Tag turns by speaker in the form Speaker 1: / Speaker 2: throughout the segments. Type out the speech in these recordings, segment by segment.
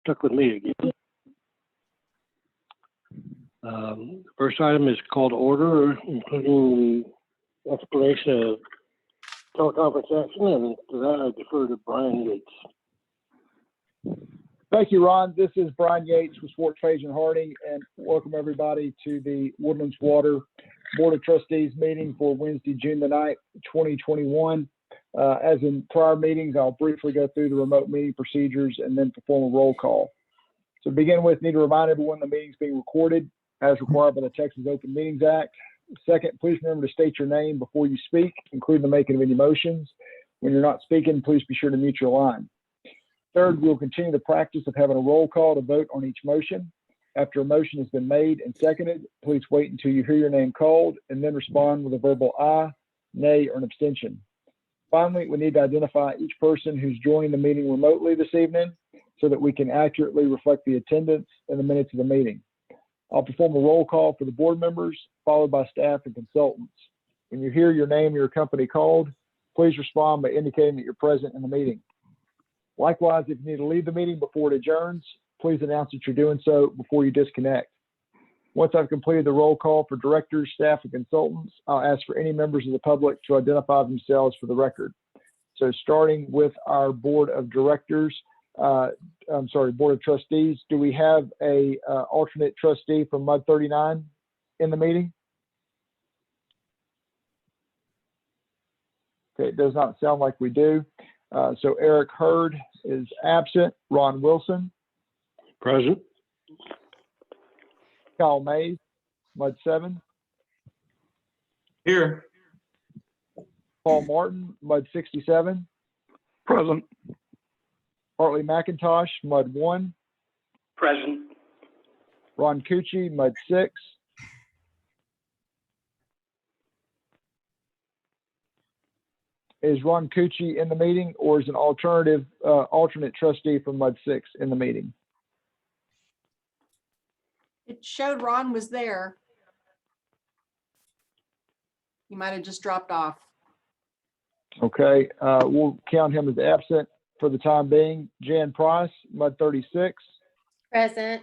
Speaker 1: stuck with me again. First item is call to order, including the explanation of teleconference action, and to that I defer to Brian Yates.
Speaker 2: Thank you, Ron. This is Brian Yates with Swartz, Page & Harding, and welcome everybody to the Woodlands Water Board of Trustees meeting for Wednesday, June the 9th, 2021. As in prior meetings, I'll briefly go through the remote meeting procedures and then perform a roll call. So to begin with, need to remind everyone the meeting is being recorded as required by the Texas Open Meetings Act. Second, please remember to state your name before you speak, including the making of any motions. When you're not speaking, please be sure to mute your line. Third, we'll continue the practice of having a roll call to vote on each motion. After a motion has been made and seconded, please wait until you hear your name called and then respond with a verbal aye, nay, or an abstention. Finally, we need to identify each person who's joining the meeting remotely this evening so that we can accurately reflect the attendance in the minutes of the meeting. I'll perform a roll call for the board members, followed by staff and consultants. When you hear your name and your company called, please respond by indicating that you're present in the meeting. Likewise, if you need to leave the meeting before it adjourns, please announce that you're doing so before you disconnect. Once I've completed the roll call for directors, staff, and consultants, I'll ask for any members of the public to identify themselves for the record. So starting with our board of directors, board of trustees, do we have a alternate trustee from MUD 39 in the meeting? Okay, it does not sound like we do. So Eric Hurd is absent. Ron Wilson.
Speaker 1: Present.
Speaker 2: Kyle Mays, MUD 7.
Speaker 3: Here.
Speaker 2: Paul Martin, MUD 67.
Speaker 1: Present.
Speaker 2: Hartley McIntosh, MUD 1.
Speaker 1: Present.
Speaker 2: Ron Cucci, MUD 6. Is Ron Cucci in the meeting, or is an alternate trustee from MUD 6 in the meeting?
Speaker 4: It showed Ron was there. He might have just dropped off.
Speaker 2: Okay, we'll count him as absent for the time being. Jan Price, MUD 36.
Speaker 5: Present.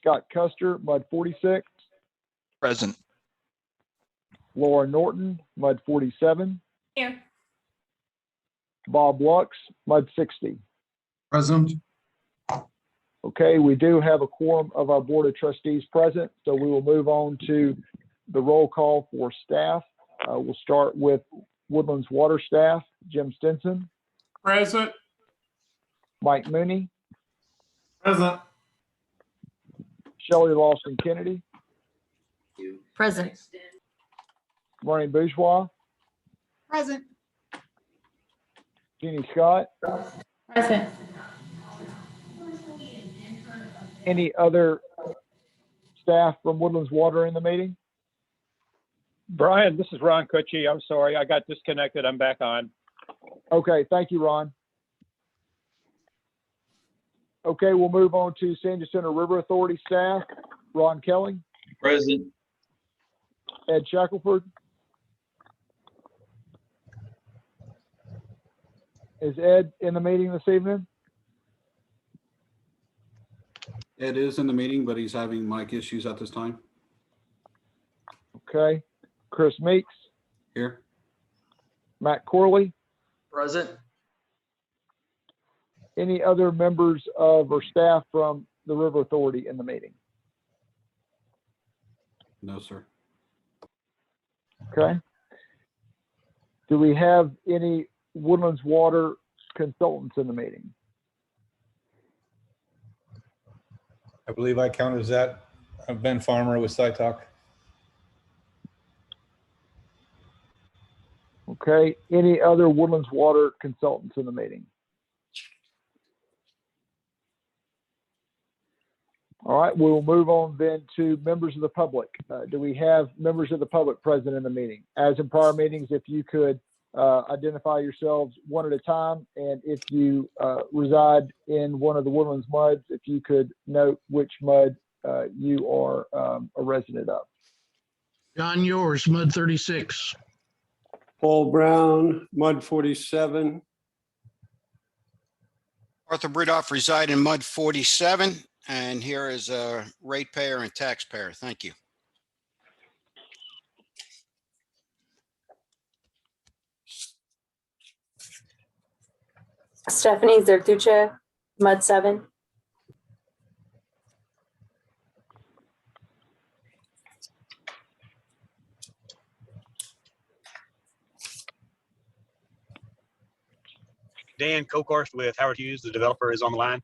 Speaker 2: Scott Custer, MUD 46.
Speaker 3: Present.
Speaker 2: Laura Norton, MUD 47.
Speaker 5: Here.
Speaker 2: Bob Lux, MUD 60.
Speaker 3: Present.
Speaker 2: Okay, we do have a quorum of our Board of Trustees present, so we will move on to the roll call for staff. We'll start with Woodlands Water staff, Jim Stinson.
Speaker 3: Present.
Speaker 2: Mike Mooney.
Speaker 3: Present.
Speaker 2: Shelley Lawson Kennedy.
Speaker 5: Present.
Speaker 2: Ronnie Bourgeois.
Speaker 4: Present.
Speaker 2: Jeannie Scott.
Speaker 5: Present.
Speaker 2: Any other staff from Woodlands Water in the meeting?
Speaker 6: Brian, this is Ron Cucci. I'm sorry, I got disconnected. I'm back on.
Speaker 2: Okay, thank you, Ron. Okay, we'll move on to San Jacinto River Authority staff. Ron Kelly.
Speaker 3: Present.
Speaker 2: Ed Shackelford. Is Ed in the meeting this evening?
Speaker 7: Ed is in the meeting, but he's having mic issues at this time.
Speaker 2: Okay. Chris Meeks.
Speaker 7: Here.
Speaker 2: Matt Corley.
Speaker 3: Present.
Speaker 2: Any other members of or staff from the River Authority in the meeting?
Speaker 7: No, sir.
Speaker 2: Okay. Do we have any Woodlands Water consultants in the meeting?
Speaker 8: I believe I count as that. Ben Farmer with SciTalk.
Speaker 2: Okay. Any other Woodlands Water consultants in the meeting? All right, we will move on then to members of the public. Do we have members of the public present in the meeting? As in prior meetings, if you could identify yourselves one at a time, and if you reside in one of the Woodlands MUDs, if you could note which MUD you are a resident of.
Speaker 9: John Yours, MUD 36.
Speaker 10: Paul Brown, MUD 47. Arthur Bridoff, reside in Mud 47, and here is a ratepayer and taxpayer. Thank you.
Speaker 5: Stephanie Zertucha, Mud 7.
Speaker 11: Dan Kokarth with Howard Hughes, the developer, is on the line.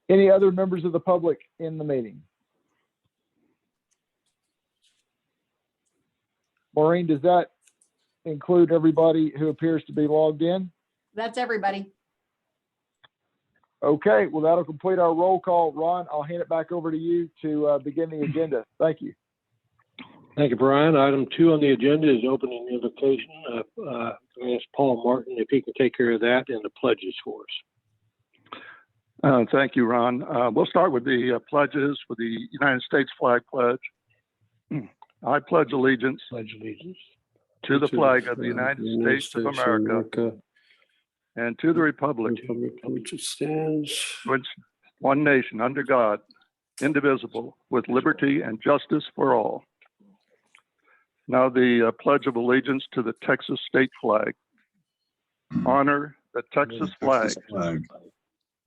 Speaker 2: Any other members of the public in the meeting? Maureen, does that include everybody who appears to be logged in?
Speaker 4: That's everybody.
Speaker 2: Okay, well, that'll complete our roll call. Ron, I'll hand it back over to you to begin the agenda. Thank you.
Speaker 1: Thank you, Brian. Item 2 on the agenda is opening invocation. Ask Paul Martin if he can take care of that and the pledges for us.
Speaker 12: Thank you, Ron. We'll start with the pledges for the United States flag pledge. I pledge allegiance to the flag of the United States of America and to the republic
Speaker 1: which stands
Speaker 12: which one nation under God, indivisible, with liberty and justice for all. Now the Pledge of Allegiance to the Texas state flag. Honor the Texas flag.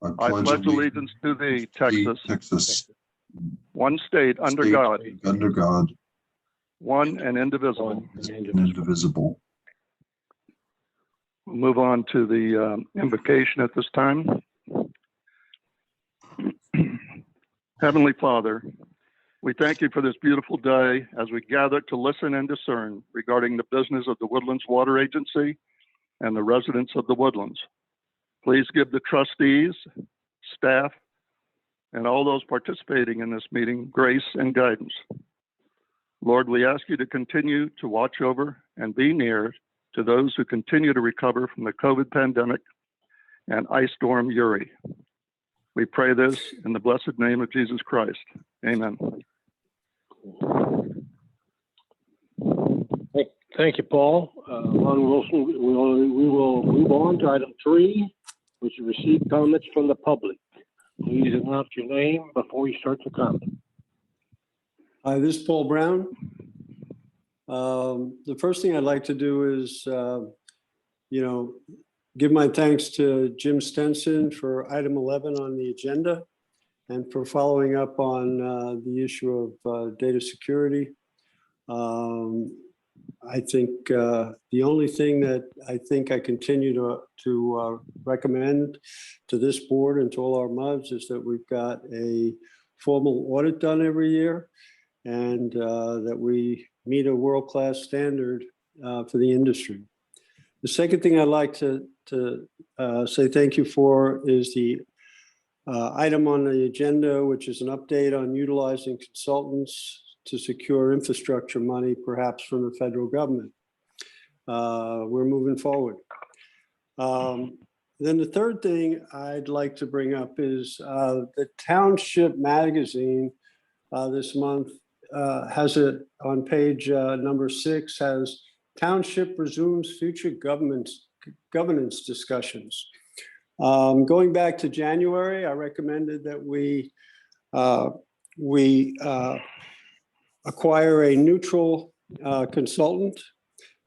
Speaker 12: I pledge allegiance to thee, Texas, one state under God, one and indivisible. We'll move on to the invocation at this time. Heavenly Father, we thank you for this beautiful day as we gather to listen and discern regarding the business of the Woodlands Water Agency and the residents of the Woodlands. Please give the trustees, staff, and all those participating in this meeting grace and guidance. Lord, we ask you to continue to watch over and be near to those who continue to recover from the COVID pandemic and Ice Storm Uri. We pray this in the blessed name of Jesus Christ. Amen.
Speaker 1: Thank you, Paul. Ron Wilson, we will move on to item 3, which is receive comments from the public. Please announce your name before you start your comment.
Speaker 13: Hi, this is Paul Brown. The first thing I'd like to do is, give my thanks to Jim Stenson for item 11 on the agenda and for following up on the issue of data security. I think the only thing that I think I continue to recommend to this board and to all our MUDs is that we've got a formal audit done every year and that we meet a world-class standard for the industry. The second thing I'd like to say thank you for is the item on the agenda, which is an update on utilizing consultants to secure infrastructure money, perhaps from the federal government. We're moving forward. Then the third thing I'd like to bring up is the Township magazine this month has it on page number 6, has Township resumes future governance discussions. Going back to January, I recommended that we acquire a neutral consultant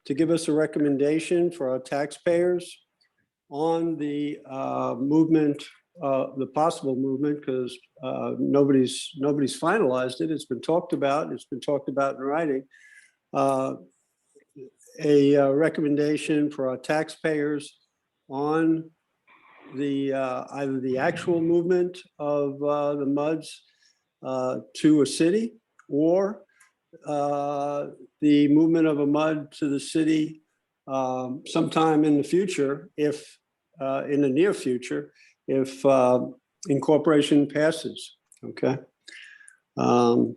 Speaker 13: to give us a recommendation for our taxpayers on the movement, the possible movement, because nobody's finalized it. It's been talked about. It's been talked about in writing. A recommendation for our taxpayers on the either the actual movement of the MUDs to a city, or the movement of a MUD to the city sometime in the future, if in the near future, if incorporation passes. Okay. So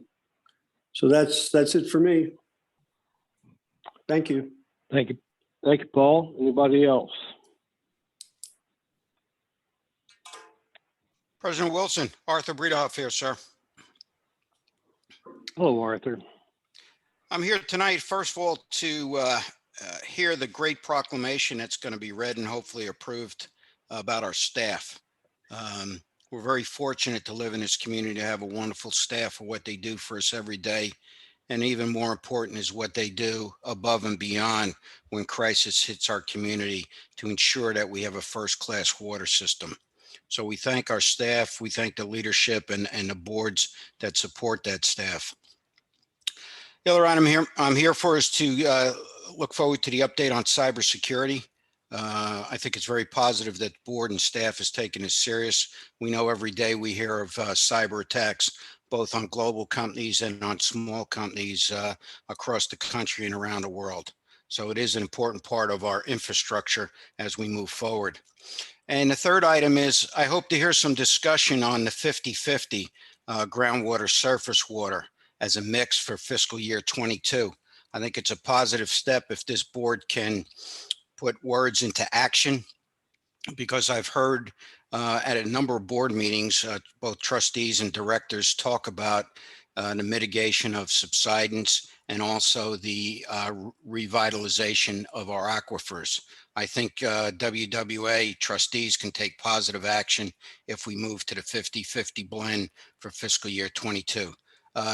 Speaker 13: that's it for me. Thank you.
Speaker 1: Thank you. Thank you, Paul. Anybody else?
Speaker 10: President Wilson, Arthur Breedoff here, sir.
Speaker 1: Hello, Arthur.
Speaker 10: I'm here tonight, first of all, to hear the great proclamation that's going to be read and hopefully approved about our staff. We're very fortunate to live in this community, to have a wonderful staff for what they do for us every day. And even more important is what they do above and beyond when crisis hits our community to ensure that we have a first-class water system. So we thank our staff, we thank the leadership and the boards that support that staff. The other item I'm here for is to look forward to the update on cybersecurity. I think it's very positive that the board and staff is taking this serious. We know every day we hear of cyber attacks, both on global companies and on small companies across the country and around the world. So it is an important part of our infrastructure as we move forward. And the third item is I hope to hear some discussion on the 50-50 groundwater surface water as a mix for fiscal year 22. I think it's a positive step if this board can put words into action, because I've heard at a number of board meetings, both trustees and directors talk about the mitigation of subsidence and also the revitalization of our aquifers. I think WWA trustees can take positive action if we move to the 50-50 blend for fiscal year 22.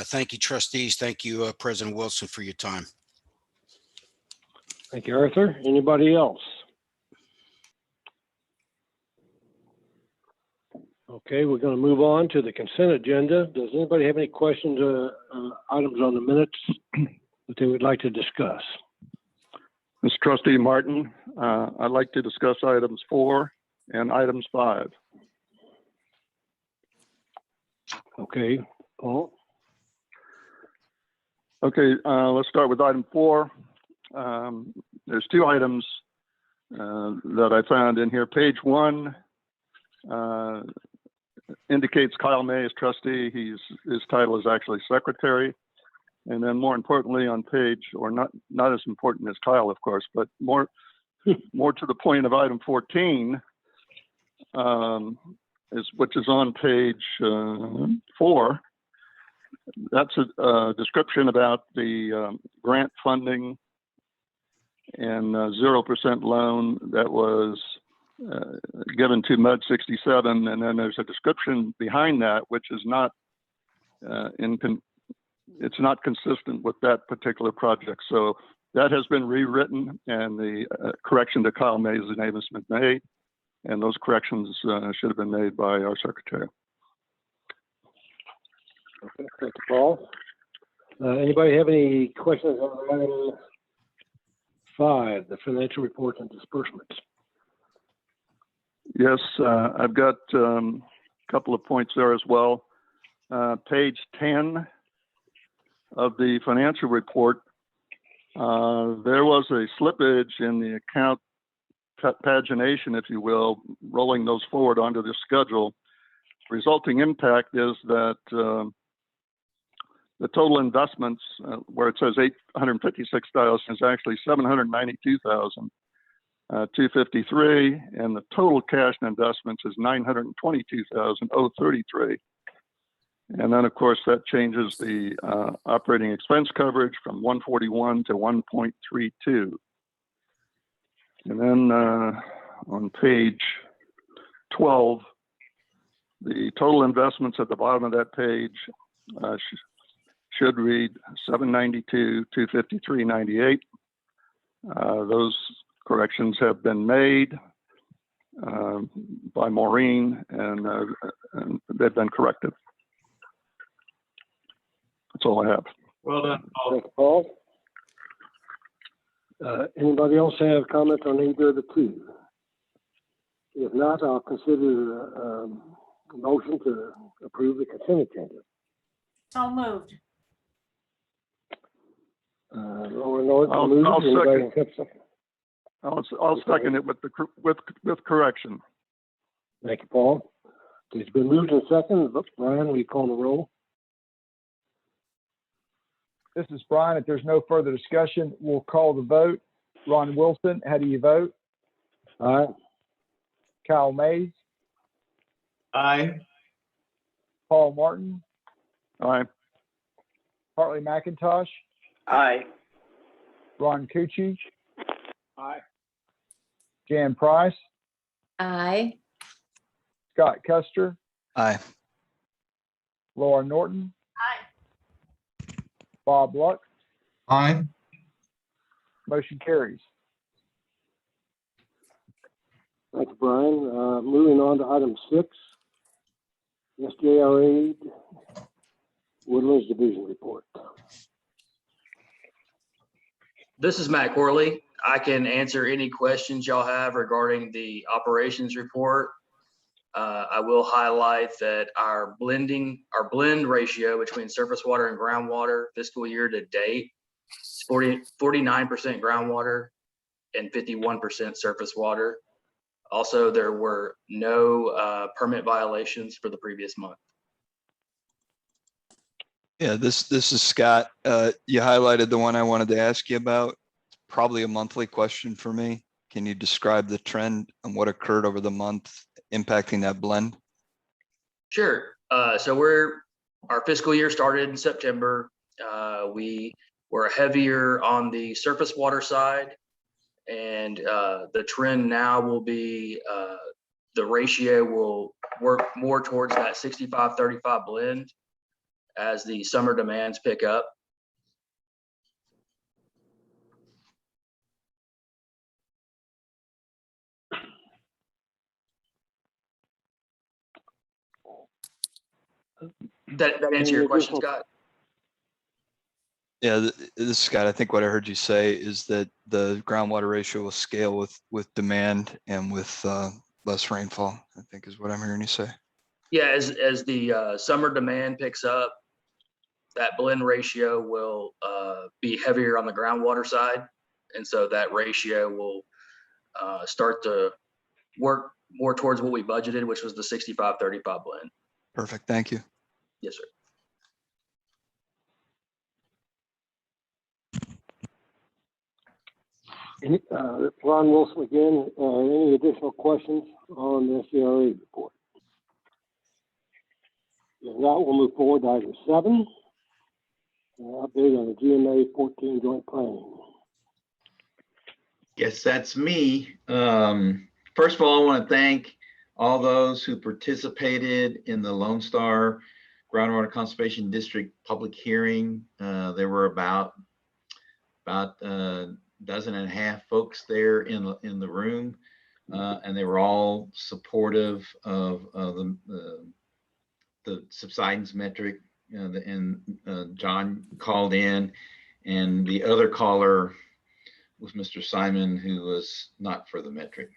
Speaker 10: Thank you, trustees. Thank you, President Wilson, for your time.
Speaker 1: Thank you, Arthur. Anybody else? Okay, we're going to move on to the consent agenda. Does anybody have any questions or items on the minutes that they would like to discuss?
Speaker 12: This is Trustee Martin. I'd like to discuss items 4 and items 5.
Speaker 1: Okay, Paul?
Speaker 12: Okay, let's start with item 4. There's 2 items that I found in here. Page 1 indicates Kyle May as trustee. His title is actually secretary. And then more importantly on page, or not as important as Kyle, of course, but more to the point of item 14, which is on page 4. That's a description about the grant funding and 0% loan that was given to MUD 67, and then there's a description behind that which is not it's not consistent with that particular project. So that has been rewritten, and the correction to Kyle May's name has been made, and those corrections should have been made by our secretary.
Speaker 1: Okay, thank you, Paul. Anybody have any questions on item 5, the financial reports and disbursements?
Speaker 12: Yes, I've got a couple of points there as well. Page 10 of the financial report, there was a slippage in the account pagination, if you will, rolling those forward onto the schedule. Resulting impact is that the total investments, where it says $856,000, is actually $792,253, and the total cash and investments is $922,033. And then, of course, that changes the operating expense coverage from 141 to 1.32. And then on page 12, the total investments at the bottom of that page should read 792,253.98. Those corrections have been made by Maureen, and they've been corrected. That's all I have.
Speaker 3: Well done, Paul.
Speaker 1: Thank you, Paul. Anybody else have comments on either of the 2? If not, I'll consider a motion to approve the consent agenda.
Speaker 4: So moved.
Speaker 1: Laura Norton
Speaker 12: I'll
Speaker 1: moved. Anybody
Speaker 12: second.
Speaker 1: second?
Speaker 12: I'll second it with correction.
Speaker 1: Thank you, Paul. It's been moved and seconded. Brian, will you call the roll?
Speaker 2: This is Brian. If there's no further discussion, we'll call the vote. Ron Wilson, how do you vote?
Speaker 1: Aye.
Speaker 2: Kyle Mays,
Speaker 3: Aye.
Speaker 2: Paul Martin,
Speaker 12: Aye.
Speaker 2: Hartley McIntosh,
Speaker 1: Aye.
Speaker 2: Ron Cucci,
Speaker 6: Aye.
Speaker 2: Jan Price,
Speaker 5: Aye.
Speaker 2: Scott Custer,
Speaker 8: Aye.
Speaker 2: Laura Norton,
Speaker 4: Aye.
Speaker 2: Bob Luck.
Speaker 3: Aye.
Speaker 2: Motion carries.
Speaker 1: Thanks, Brian. Moving on to item 6, SJRA Woodlands Division Report.
Speaker 3: This is Matt Corley. I can answer any questions y'all have regarding the operations report. I will highlight that our blend ratio between surface water and groundwater fiscal year to date is 49% groundwater and 51% surface water. Also, there were no permit violations for the previous month.
Speaker 14: Yeah, this is Scott. You highlighted the one I wanted to ask you about. Probably a monthly question for me. Can you describe the trend and what occurred over the month impacting that blend?
Speaker 3: Sure. So our fiscal year started in September. We were heavier on the surface water side, and the trend now will be the ratio will work more towards that 65-35 blend as the summer demands pick up. That answer your question, Scott?
Speaker 14: Yeah, this is Scott. I think what I heard you say is that the groundwater ratio will scale with demand and with less rainfall, I think is what I'm hearing you say.
Speaker 3: Yeah, as the summer demand picks up, that blend ratio will be heavier on the groundwater side. And so that ratio will start to work more towards what we budgeted, which was the 65-35 blend.
Speaker 14: Perfect. Thank you.
Speaker 3: Yes, sir.
Speaker 1: Ron Wilson again. Any additional questions on the SJRA report? If not, we'll move forward to item 7. Update on the GMA 14 joint planning.
Speaker 15: Yes, that's me. First of all, I want to thank all those who participated in the Lone Star Groundwater Conservation District public hearing. There were about a dozen and a half folks there in the room, and they were all supportive of the subsidence metric. And John called in, and the other caller was Mr. Simon, who was not for the metric.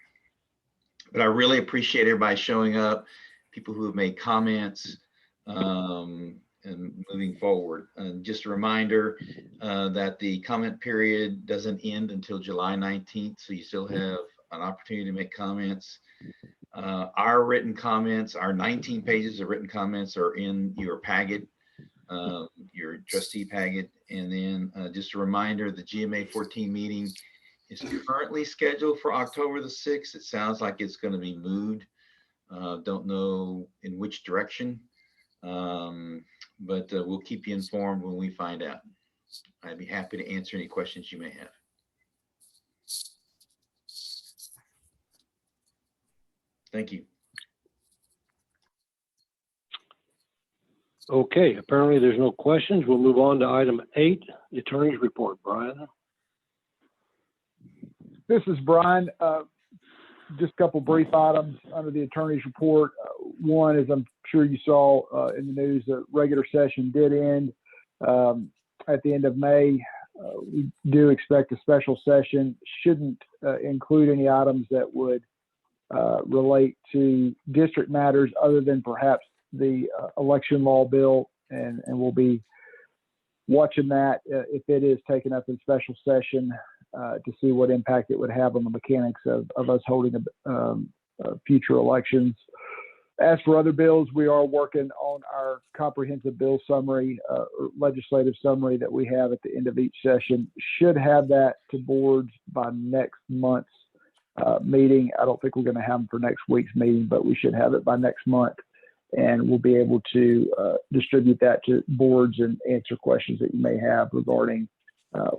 Speaker 15: But I really appreciate everybody showing up, people who have made comments, and moving forward. And just a reminder that the comment period doesn't end until July 19th, so you still have an opportunity to make comments. Our written comments, our 19 pages of written comments are in your packet, your trustee packet. And then just a reminder, the GMA 14 meeting is currently scheduled for October the 6th. It sounds like it's going to be moved. Don't know in which direction, but we'll keep you informed when we find out. I'd be happy to answer any questions you may have. Thank you.
Speaker 1: Okay, apparently there's no questions. We'll move on to item 8, the attorney's report. Brian?
Speaker 2: This is Brian. Just a couple brief items under the attorney's report. One, as I'm sure you saw in the news, the regular session did end at the end of May. We do expect a special session. Shouldn't include any items that would relate to district matters other than perhaps the election law bill, and we'll be watching that if it is taken up in special session to see what impact it would have on the mechanics of us holding future elections. As for other bills, we are working on our comprehensive bill summary, legislative summary that we have at the end of each session. Should have that to boards by next month's meeting. I don't think we're going to have them for next week's meeting, but we should have it by next month. and we'll be able to distribute that to boards and answer questions that you may have regarding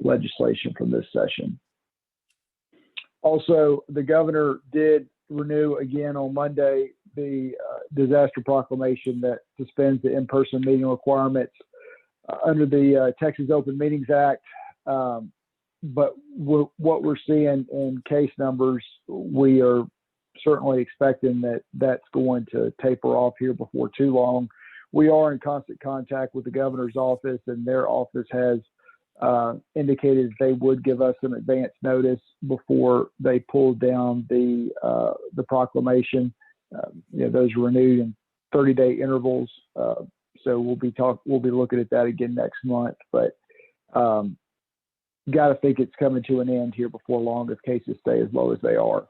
Speaker 2: legislation from this session. Also, the governor did renew again on Monday the disaster proclamation that suspends the in-person meeting requirements under the Texas Open Meetings Act. But what we're seeing in case numbers, we are certainly expecting that that's going to taper off here before too long. We are in constant contact with the governor's office, and their office has indicated they would give us some advance notice before they pulled down the proclamation. Those are renewed in 30-day intervals, so we'll be looking at that again next month. But got to think it's coming to an end here before long if cases stay as low as they are.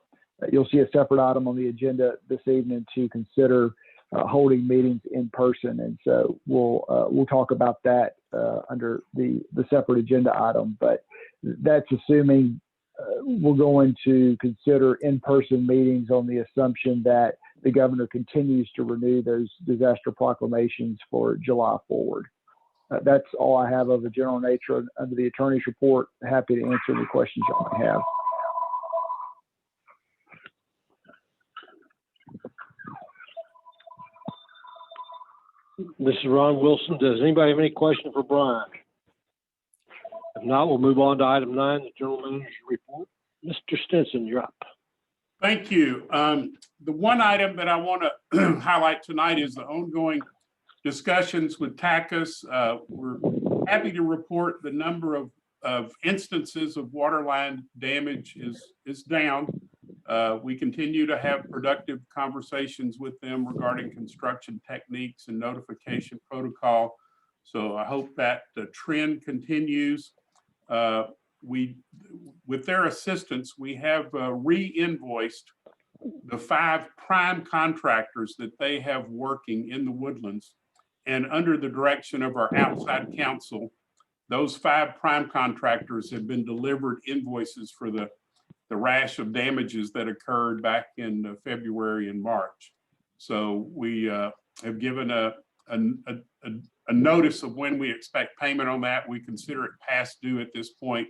Speaker 2: You'll see a separate item on the agenda this evening to consider holding meetings in person, and so we'll talk about that under the separate agenda item. But that's assuming we're going to consider in-person meetings on the assumption that the governor continues to renew those disaster proclamations for July forward. That's all I have of a general nature under the attorney's report. Happy to answer any questions y'all may have.
Speaker 1: This is Ron Wilson. Does anybody have any question for Brian? If not, we'll move on to item 9, the general manager's report. Mr. Stinson, you're up.
Speaker 16: Thank you. The one item that I want to highlight tonight is the ongoing discussions with TACUS. We're happy to report the number of instances of waterline damage is down. We continue to have productive conversations with them regarding construction techniques and notification protocol. So I hope that the trend continues. With their assistance, we have re-invoiced the 5 prime contractors that they have working in the Woodlands. And under the direction of our outside counsel, those 5 prime contractors have been delivered invoices for the rash of damages that occurred back in February and March. So we have given a notice of when we expect payment on that. We consider it past due at this point.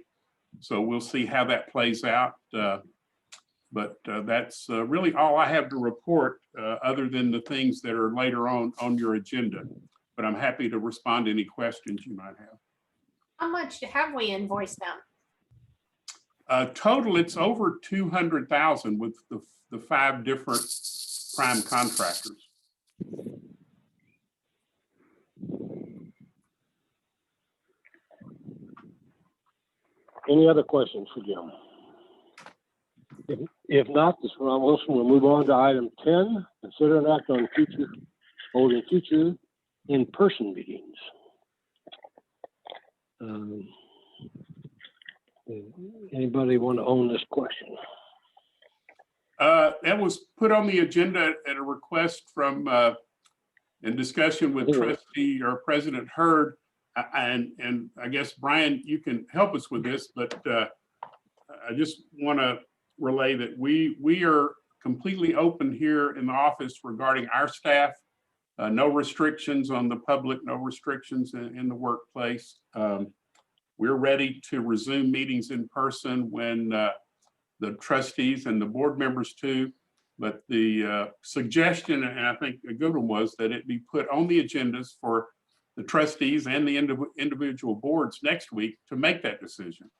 Speaker 16: So we'll see how that plays out. But that's really all I have to report other than the things that are later on your agenda. But I'm happy to respond to any questions you might have.
Speaker 4: How much have we invoiced them?
Speaker 16: Total, it's over 200,000 with the 5 different prime contractors.
Speaker 1: Any other questions for Jim? If not, this is Ron Wilson. We'll move on to item 10. Consider an act on holding future in-person meetings. Anybody want to own this question?
Speaker 16: That was put on the agenda at a request from in discussion with Trustee or President Hurd. And I guess, Brian, you can help us with this, but I just want to relay that we are completely open here in the office regarding our staff. No restrictions on the public, no restrictions in the workplace. We're ready to resume meetings in person when the trustees and the board members too. But the suggestion, and I think a good one, was that it be put on the agendas for the trustees and the individual boards next week to make that decision.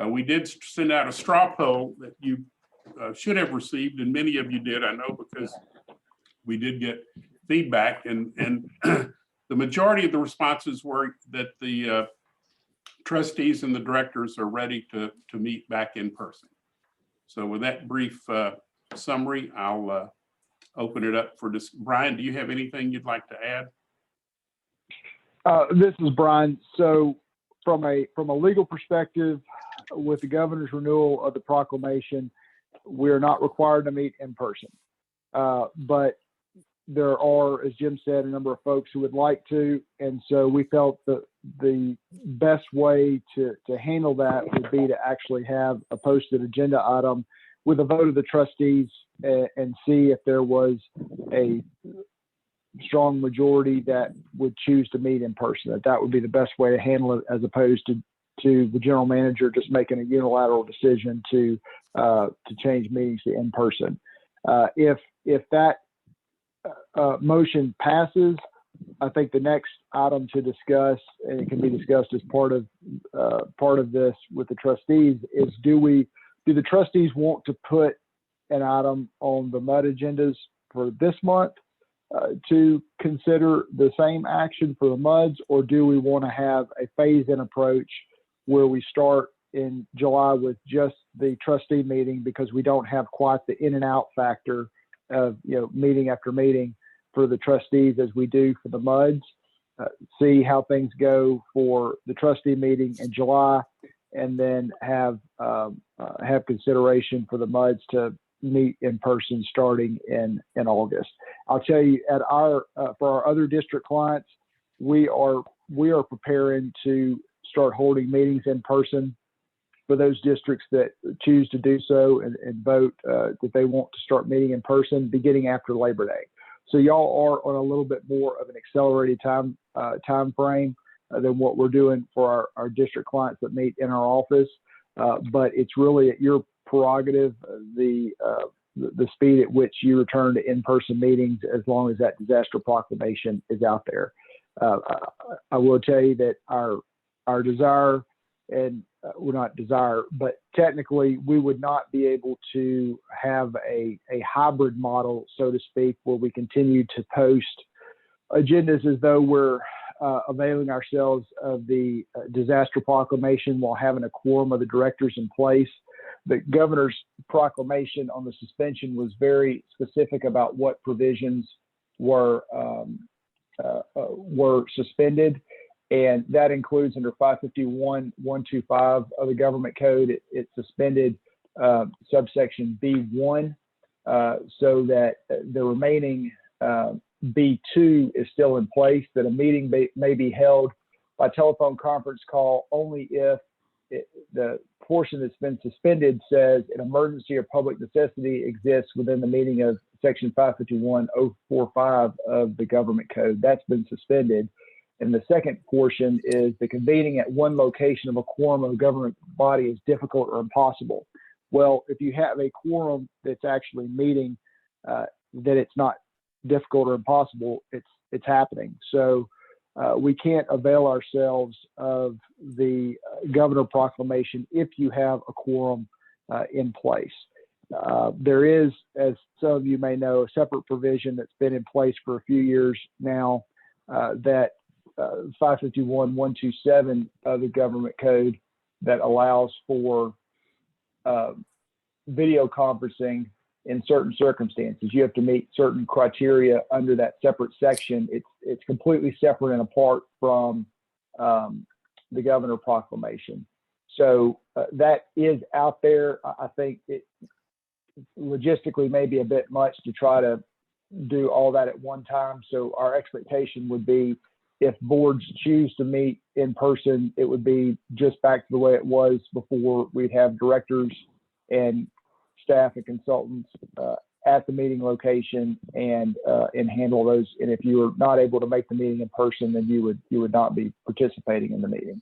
Speaker 16: We did send out a straw poll that you should have received, and many of you did, I know, because we did get feedback, and the majority of the responses were that the trustees and the directors are ready to meet back in person. So with that brief summary, I'll open it up for this. Brian, do you have anything you'd like to add?
Speaker 2: This is Brian. So from a legal perspective, with the governor's renewal of the proclamation, we're not required to meet in person. But there are, as Jim said, a number of folks who would like to. And so we felt that the best way to handle that would be to actually have a posted agenda item with a vote of the trustees and see if there was a strong majority that would choose to meet in person. That would be the best way to handle it, as opposed to the general manager just making a unilateral decision to change meetings to in person. If that motion passes, I think the next item to discuss, and it can be discussed as part of this with the trustees, is do the trustees want to put an item on the MUD agendas for this month to consider the same action for the MUDs, or do we want to have a phase-in approach where we start in July with just the trustee meeting, because we don't have quite the in and out factor of meeting after meeting for the trustees as we do for the MUDs. See how things go for the trustee meeting in July, and then have consideration for the MUDs to meet in person starting in August. I'll tell you, for our other district clients, we are preparing to start holding meetings in person for those districts that choose to do so and vote that they want to start meeting in person beginning after Labor Day. So y'all are on a little bit more of an accelerated time frame than what we're doing for our district clients that meet in our office. But it's really at your prerogative, the speed at which you return to in-person meetings, as long as that disaster proclamation is out there. I will tell you that our desire, and well, not desire, but technically we would not be able to have a hybrid model, so to speak, where we continue to post agendas as though we're availing ourselves of the disaster proclamation while having a quorum of the directors in place. The governor's proclamation on the suspension was very specific about what provisions were suspended, and that includes under 551.125 of the government code. It suspended subsection B1 so that the remaining B2 is still in place, that a meeting may be held by telephone conference call only if the portion that's been suspended says an emergency or public necessity exists within the meaning of section 551.045 of the government code. That's been suspended. And the second portion is the convening at one location of a quorum of a government body is difficult or impossible. Well, if you have a quorum that's actually meeting, that it's not difficult or impossible, it's happening. So we can't avail ourselves of the governor proclamation if you have a quorum in place. There is, as some of you may know, a separate provision that's been in place for a few years now, that 551.127 of the government code, that allows for video conferencing in certain circumstances. You have to meet certain criteria under that separate section. It's completely separate and apart from the governor proclamation. So that is out there. I think it logistically may be a bit much to try to do all that at one time. So our expectation would be, if boards choose to meet in person, it would be just back to the way it was before. We'd have directors and staff and consultants at the meeting location and handle those. And if you were not able to make the meeting in person, then you would not be participating in the meeting.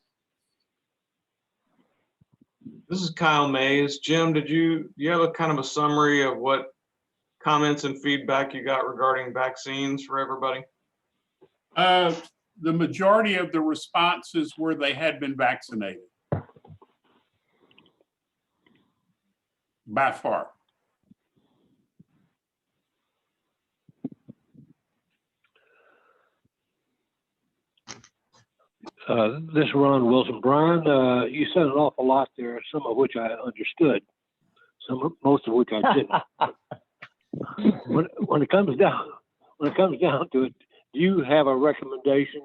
Speaker 17: This is Kyle Mays. Jim, do you have a kind of a summary of what comments and feedback you got regarding vaccines for everybody?
Speaker 16: The majority of the responses were they had been vaccinated. By far.
Speaker 1: This is Ron Wilson. Brian, you said an awful lot there, some of which I understood, most of which I didn't. When it comes down to it, do you have a recommendation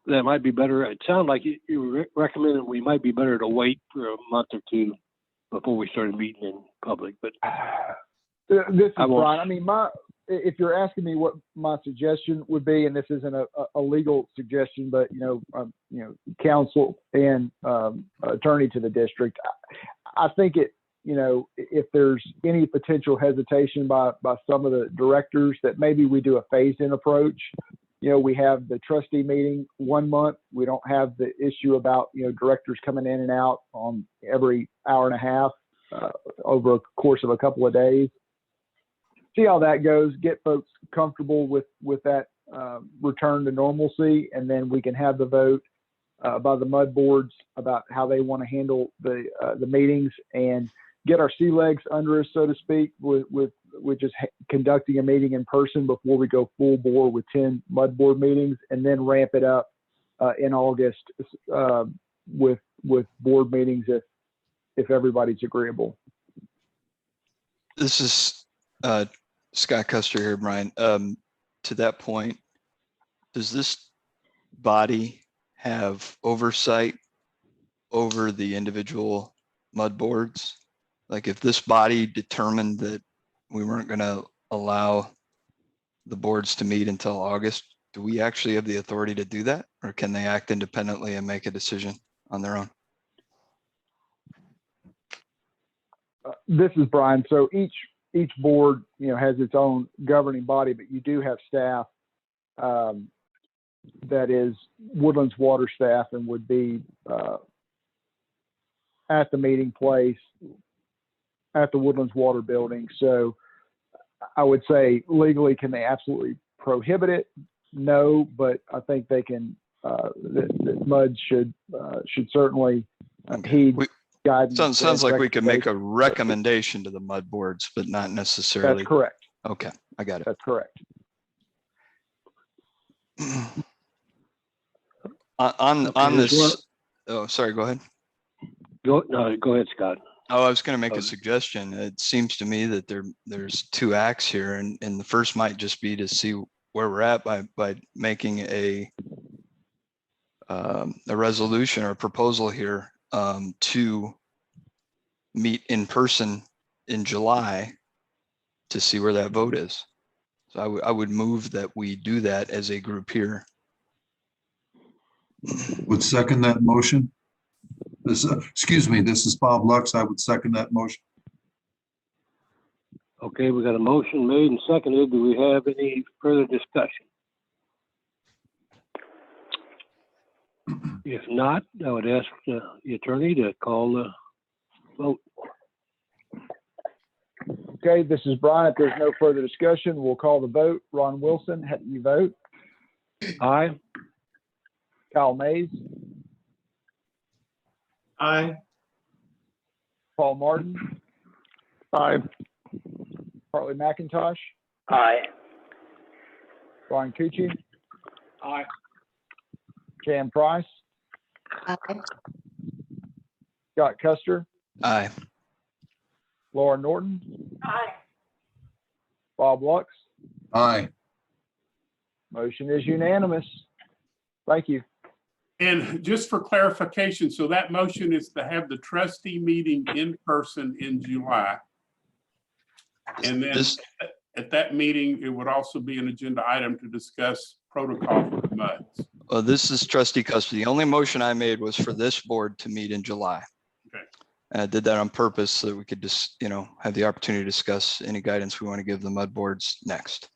Speaker 1: that might be better? It sounded like you recommended we might be better to wait for a month or two before we started meeting in public. But
Speaker 2: this is Brian. I mean, if you're asking me what my suggestion would be, and this isn't a legal suggestion, but counsel and attorney to the district, I think you know, if there's any potential hesitation by some of the directors, that maybe we do a phased-in approach. You know, we have the trustee meeting 1 month. We don't have the issue about, you know, directors coming in and out on every hour and a half over a course of a couple of days. See how that goes, get folks comfortable with that return to normalcy, and then we can have the vote by the mud boards about how they want to handle the meetings, and get our sea legs under us, so to speak, with just conducting a meeting in person before we go full bore with 10 mud board meetings, and then ramp it up in August with board meetings if everybody's agreeable.
Speaker 14: This is Scott Custer here, Brian. To that point, does this body have oversight over the individual mud boards? Like, if this body determined that we weren't going to allow the boards to meet until August, do we actually have the authority to do that, or can they act independently and make a decision on their own?
Speaker 2: This is Brian. So each board, you know, has its own governing body, but you do have staff that is Woodlands water staff and would be at the meeting place at the Woodlands water building. So I would say legally, can they absolutely prohibit it? No, but I think they can. That MUD should certainly heed guidance.
Speaker 14: Sounds like we could make a recommendation to the mud boards, but not necessarily.
Speaker 2: That's correct.
Speaker 14: Okay, I got it.
Speaker 2: That's correct.
Speaker 14: On this, oh, sorry, go ahead.
Speaker 1: Go ahead, Scott.
Speaker 14: Oh, I was going to make a suggestion. It seems to me that there's two acts here, and the first might just be to see where we're at by making a resolution or a proposal here to meet in person in July to see where that vote is. So I would move that we do that as a group here.
Speaker 18: Would second that motion. Excuse me, this is Bob Lux. I would second that motion.
Speaker 1: Okay, we got a motion made and seconded. Do we have any further discussion? If not, I would ask the attorney to call the vote.
Speaker 2: Okay, this is Brian. If there's no further discussion, we'll call the vote. Ron Wilson, how do you vote?
Speaker 1: Aye.
Speaker 2: Kyle Mays.
Speaker 17: Aye.
Speaker 2: Paul Martin.
Speaker 1: Aye.
Speaker 2: Hartley McIntosh.
Speaker 1: Aye.
Speaker 2: Brian Cucci.
Speaker 1: Aye.
Speaker 2: Cam Price.
Speaker 4: Aye.
Speaker 2: Scott Custer.
Speaker 14: Aye.
Speaker 2: Laura Norton.
Speaker 4: Aye.
Speaker 2: Bob Lux.
Speaker 18: Aye.
Speaker 2: Motion is unanimous. Thank you.
Speaker 16: And just for clarification, so that motion is to have the trustee meeting in person in July. And then at that meeting, it would also be an agenda item to discuss protocol for the MUDs.
Speaker 14: Well, this is Trustee Custer. The only motion I made was for this board to meet in July.
Speaker 16: Okay.
Speaker 14: And I did that on purpose so that we could just, have the opportunity to discuss any guidance we want to give the mud boards next.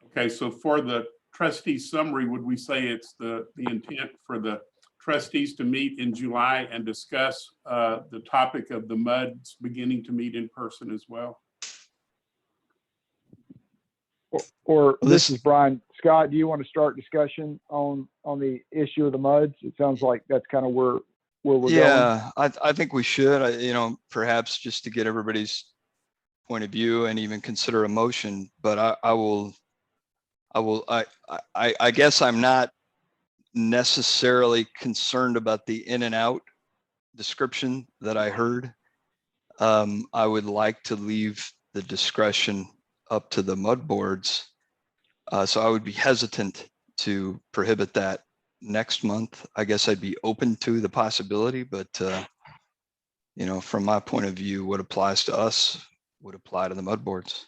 Speaker 16: Okay, so for the trustee summary, would we say it's the intent for the trustees to meet in July and discuss the topic of the MUDs beginning to meet in person as well?
Speaker 2: Or this is Brian. Scott, do you want to start discussion on the issue of the MUDs? It sounds like that's kind of where we're going.
Speaker 14: Yeah, I think we should, perhaps just to get everybody's point of view and even consider a motion, but I guess I'm not necessarily concerned about the in and out description that I heard. I would like to leave the discretion up to the mud boards. So I would be hesitant to prohibit that next month. I guess I'd be open to the possibility, but from my point of view, what applies to us would apply to the mud boards.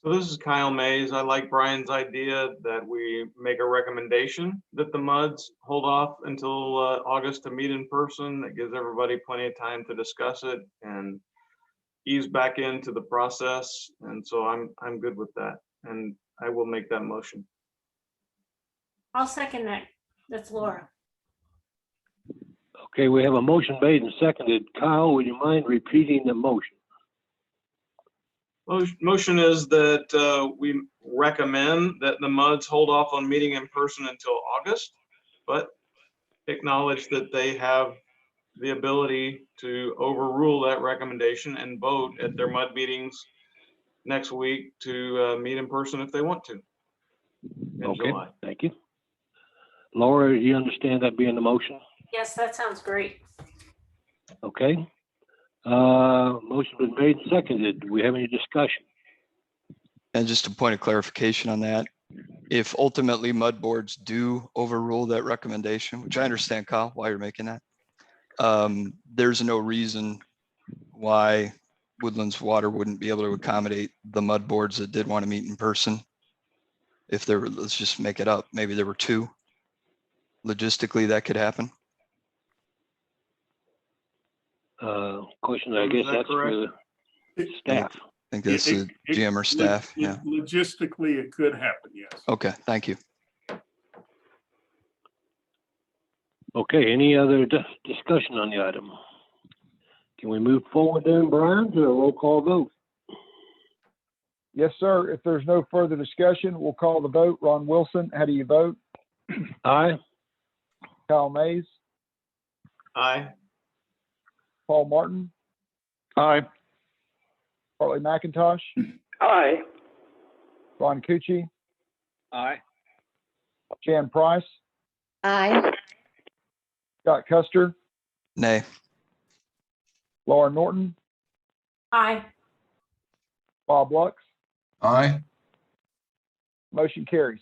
Speaker 17: So this is Kyle Mays. I like Brian's idea that we make a recommendation that the MUDs hold off until August to meet in person. That gives everybody plenty of time to discuss it and ease back into the process. And so I'm good with that. And I will make that motion.
Speaker 4: I'll second that. That's Laura.
Speaker 1: Okay, we have a motion made and seconded. Kyle, would you mind repeating the motion?
Speaker 17: Motion is that we recommend that the MUDs hold off on meeting in person until August, but acknowledge that they have the ability to overrule that recommendation and vote at their MUD meetings next week to meet in person if they want to in
Speaker 1: Okay,
Speaker 17: July.
Speaker 1: thank you. Laura, do you understand that being the motion?
Speaker 4: Yes, that sounds great.
Speaker 1: Okay. Motion been made and seconded. Do we have any discussion?
Speaker 14: And just a point of clarification on that, if ultimately mud boards do overrule that recommendation, which I understand, Kyle, why you're making that, there's no reason why Woodlands Water wouldn't be able to accommodate the mud boards that did want to meet in person. If there were, let's just make it up, maybe there were 2. Logistically, that could happen.
Speaker 1: Question, I guess that's for the staff.
Speaker 14: I think that's the GM or staff, yeah.
Speaker 16: Logistically, it could happen, yes.
Speaker 14: Okay, thank you.
Speaker 1: Okay, any other discussion on the item? Can we move forward then, Brian, to a roll call vote?
Speaker 2: Yes, sir. If there's no further discussion, we'll call the vote. Ron Wilson, how do you vote?
Speaker 1: Aye.
Speaker 2: Kyle Mays,
Speaker 17: Aye.
Speaker 2: Paul Martin,
Speaker 6: Aye.
Speaker 2: Hartley McIntosh,
Speaker 6: Aye.
Speaker 2: Ron Cucci,
Speaker 6: Aye.
Speaker 2: Jan Price,
Speaker 5: Aye.
Speaker 2: Scott Custer,
Speaker 14: Nay.
Speaker 2: Laura Norton,
Speaker 4: Aye.
Speaker 2: Bob Lux.
Speaker 18: Aye.
Speaker 2: Motion carries.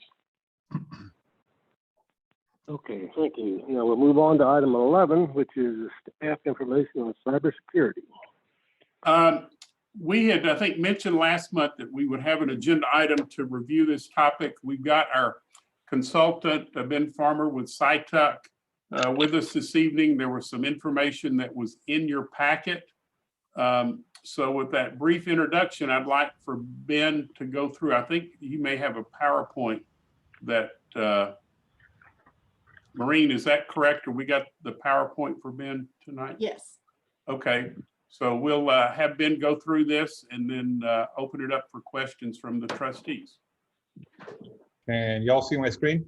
Speaker 1: Okay, thank you. Now we'll move on to item 11, which is staff information on cybersecurity.
Speaker 16: We had, I think, mentioned last month that we would have an agenda item to review this topic. We've got our consultant, Ben Farmer with SciTech, with us this evening. There was some information that was in your packet. So with that brief introduction, I'd like for Ben to go through. I think you may have a PowerPoint that, Maureen, is that correct? Or we got the PowerPoint for Ben tonight?
Speaker 4: Yes.
Speaker 16: Okay, so we'll have Ben go through this and then open it up for questions from the trustees.
Speaker 8: Can y'all see my screen?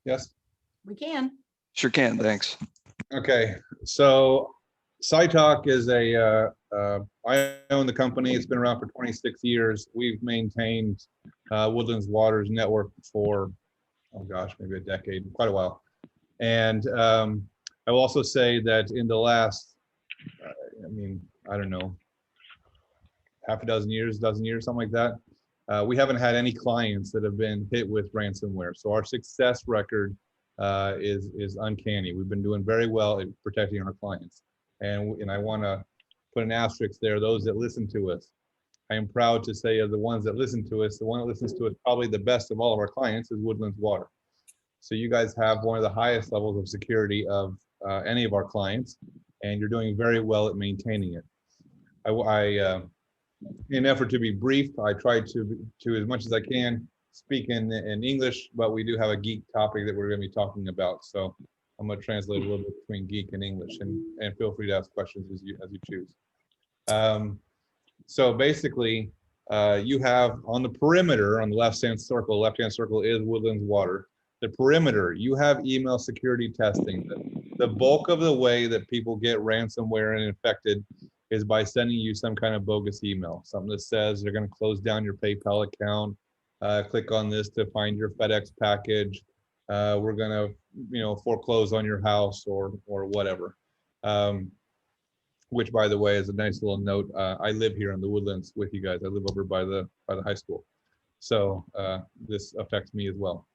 Speaker 8: Yes?
Speaker 4: We can.
Speaker 14: Sure can, thanks.
Speaker 8: Okay, so SciTalk is I own the company. It's been around for 26 years. We've maintained Woodlands Water's network for, oh gosh, maybe a decade, quite a while. And I will also say that in the last, I don't know, half a dozen years, something like that, we haven't had any clients that have been hit with ransomware. So our success record is uncanny. We've been doing very well at protecting our clients. And I want to put an asterisk there, those that listen to us. I am proud to say of the ones that listen to us, the one that listens to us probably the best of all of our clients is Woodlands Water. So you guys have one of the highest levels of security of any of our clients, and you're doing very well at maintaining it. In an effort to be brief, I try to as much as I can speak in English, but we do have a geek topic that we're going to be talking about. So I'm going to translate a little bit between geek and English, and feel free to ask questions as you choose. So basically, you have on the perimeter, on the left-hand circle is Woodlands Water. The perimeter, you have email security testing. The bulk of the way that people get ransomware and infected is by sending you some kind of bogus email, something that says they're going to close down your PayPal account. Click on this to find your FedEx package. We're going to, foreclose on your house or whatever. Which, by the way, is a nice little note. I live here in the Woodlands with you guys. I live over by the high school, so this affects me as well.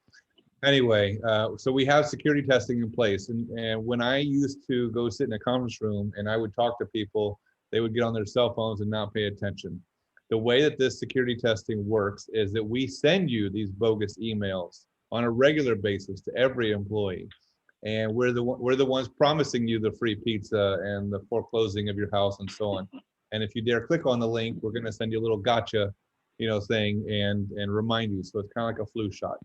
Speaker 8: Anyway, so we have security testing in place, and when I used to go sit in a conference room and I would talk to people, they would get on their cell phones and not pay attention. The way that this security testing works is that we send you these bogus emails on a regular basis to every employee. And we're the ones promising you the free pizza and the foreclosing of your house and so on. And if you dare click on the link, we're going to send you a little gotcha, thing and remind you. So it's kind of like a flu shot.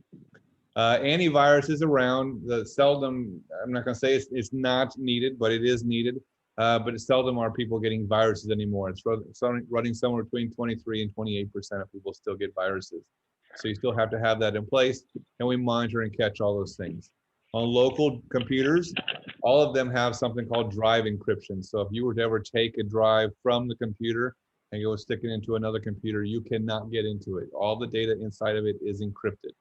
Speaker 8: Antivirus is around. Seldom, I'm not going to say it's not needed, but it is needed. But it's seldom are people getting viruses anymore. It's running somewhere between 23 and 28% of people still get viruses. So you still have to have that in place, and we monitor and catch all those things. On local computers, all of them have something called drive encryption. So if you were to ever take a drive from the computer and go stick it into another computer, you cannot get into it. All the data inside of it is encrypted.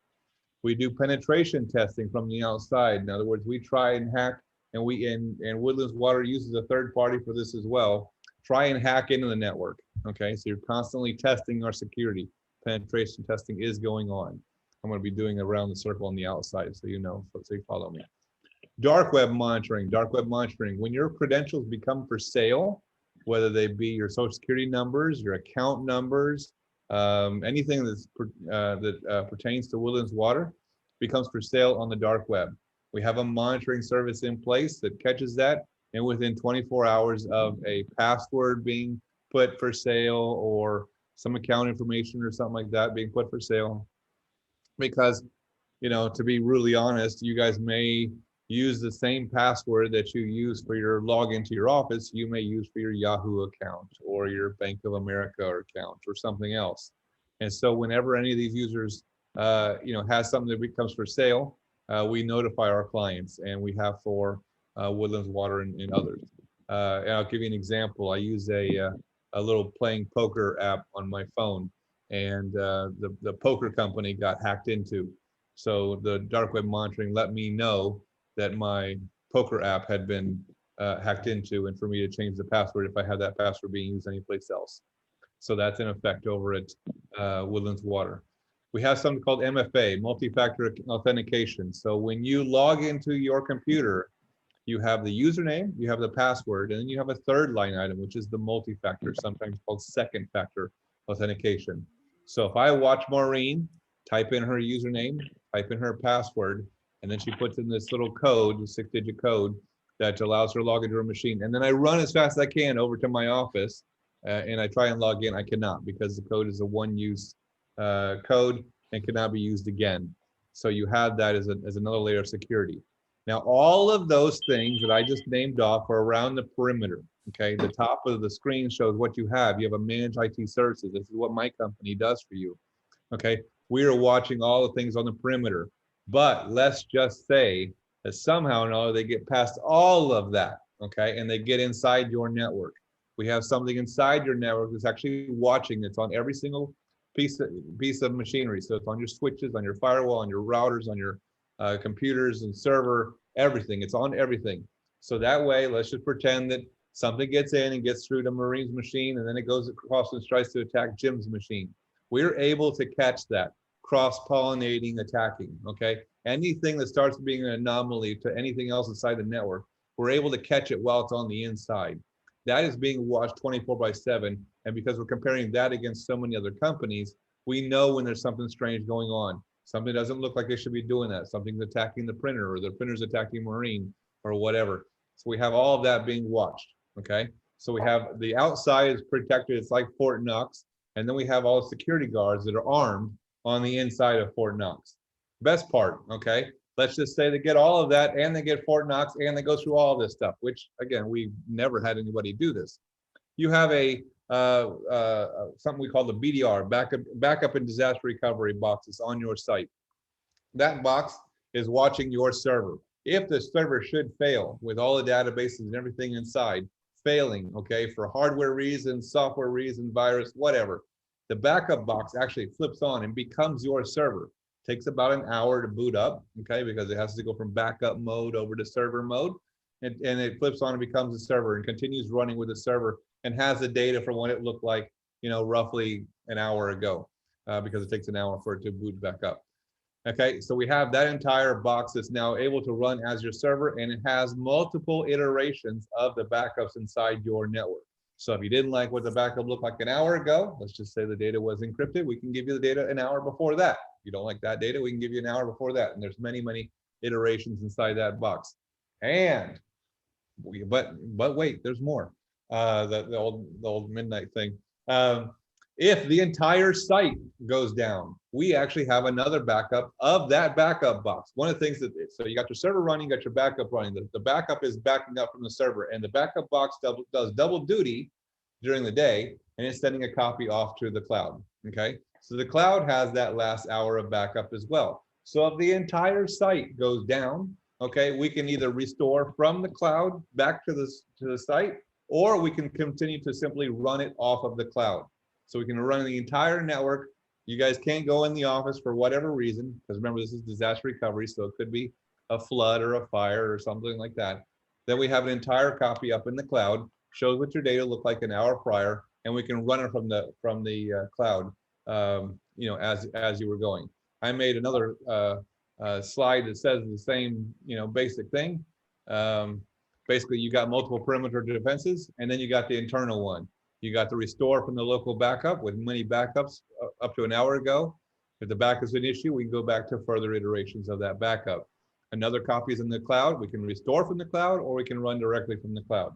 Speaker 8: We do penetration testing from the outside. In other words, we try and hack, and Woodlands Water uses a third party for this as well. Try and hack into the network. Okay, so you're constantly testing our security. Penetration testing is going on. I'm going to be doing around the circle on the outside, so you know, so you follow me. Dark web monitoring. Dark web monitoring. When your credentials become for sale, whether they be your social security numbers, your account numbers, anything that pertains to Woodlands Water becomes for sale on the dark web. We have a monitoring service in place that catches that, and within 24 hours of a password being put for sale or some account information or something like that being put for sale, because, to be really honest, you guys may use the same password that you use for your login to your office, you may use for your Yahoo account or your Bank of America account or something else. And so whenever any of these users, has something that becomes for sale, we notify our clients, and we have for Woodlands Water and others. And I'll give you an example. I use a little playing poker app on my phone, and the poker company got hacked into. So the dark web monitoring let me know that my poker app had been hacked into, and for me to change the password if I had that password being used anyplace else. So that's in effect over at Woodlands Water. We have something called MFA, multi-factor authentication. So when you log into your computer, you have the username, you have the password, and then you have a third line item, which is the multi-factor, sometimes called second factor authentication. So if I watch Maureen type in her username, type in her password, and then she puts in this little code, the 6-digit code that allows her to log into her machine. And then I run as fast as I can over to my office and I try and log in. I cannot, because the code is a one-use code and cannot be used again. So you have that as another layer of security. Now, all of those things that I just named off are around the perimeter. Okay, the top of the screen shows what you have. You have a managed IT services. This is what my company does for you. Okay, we are watching all the things on the perimeter. But let's just say that somehow or another they get past all of that, okay, and they get inside your network. We have something inside your network that's actually watching. It's on every single piece of machinery. So it's on your switches, on your firewall, on your routers, on your computers and server, everything. It's on everything. So that way, let's just pretend that something gets in and gets through to Maureen's machine, and then it goes across and tries to attack Jim's machine. We're able to catch that. Cross-pollinating attacking, okay? Anything that starts being an anomaly to anything else inside the network, we're able to catch it while it's on the inside. That is being watched 24/7, and because we're comparing that against so many other companies, we know when there's something strange going on. Something doesn't look like they should be doing that. Something's attacking the printer, or the printer's attacking Maureen, or whatever. So we have all of that being watched, okay? So we have the outside is protected, it's like Fort Knox, and then we have all the security guards that are armed on the inside of Fort Knox. Best part, okay? Let's just say they get all of that, and they get Fort Knox, and they go through all this stuff, which again, we've never had anybody do this. You have a something we call the BDR, backup and disaster recovery boxes on your site. That box is watching your server. If the server should fail with all the databases and everything inside, failing, okay, for hardware reasons, software reasons, virus, whatever, the backup box actually flips on and becomes your server. Takes about an hour to boot up, okay, because it has to go from backup mode over to server mode, and it flips on and becomes a server and continues running with the server and has the data from what it looked like, roughly an hour ago, because it takes an hour for it to boot back up. Okay, so we have that entire box that's now able to run as your server, and it has multiple iterations of the backups inside your network. So if you didn't like what the backup looked like an hour ago, let's just say the data was encrypted, we can give you the data an hour before that. If you don't like that data, we can give you an hour before that. And there's many, many iterations inside that box. And but wait, there's more. The old midnight thing. If the entire site goes down, we actually have another backup of that backup box. One of the things that, so you got your server running, you got your backup running. The backup is backing up from the server, and the backup box does double duty during the day, and it's sending a copy off to the cloud. Okay, so the cloud has that last hour of backup as well. So if the entire site goes down, okay, we can either restore from the cloud back to the site, or we can continue to simply run it off of the cloud. So we can run the entire network. You guys can't go in the office for whatever reason, because remember, this is disaster recovery, so it could be a flood or a fire or something like that. Then we have an entire copy up in the cloud, shows what your data looked like an hour prior, and we can run it from the cloud, you know, as you were going. I made another slide that says the same, you know, basic thing. Basically, you got multiple perimeter defenses, and then you got the internal one. You got the restore from the local backup with many backups up to an hour ago. If the backup is an issue, we can go back to further iterations of that backup. Another copy is in the cloud. We can restore from the cloud, or we can run directly from the cloud.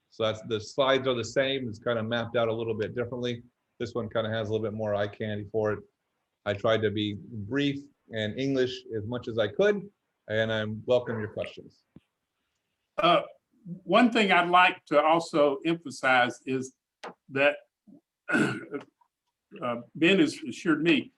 Speaker 8: So that's, the slides are the same. It's kind of mapped out a little bit differently. This one kind of has a little bit more eye candy for it. I tried to be brief and English as much as I could, and I welcome your questions.
Speaker 16: One thing I'd like to also emphasize is that Ben has assured me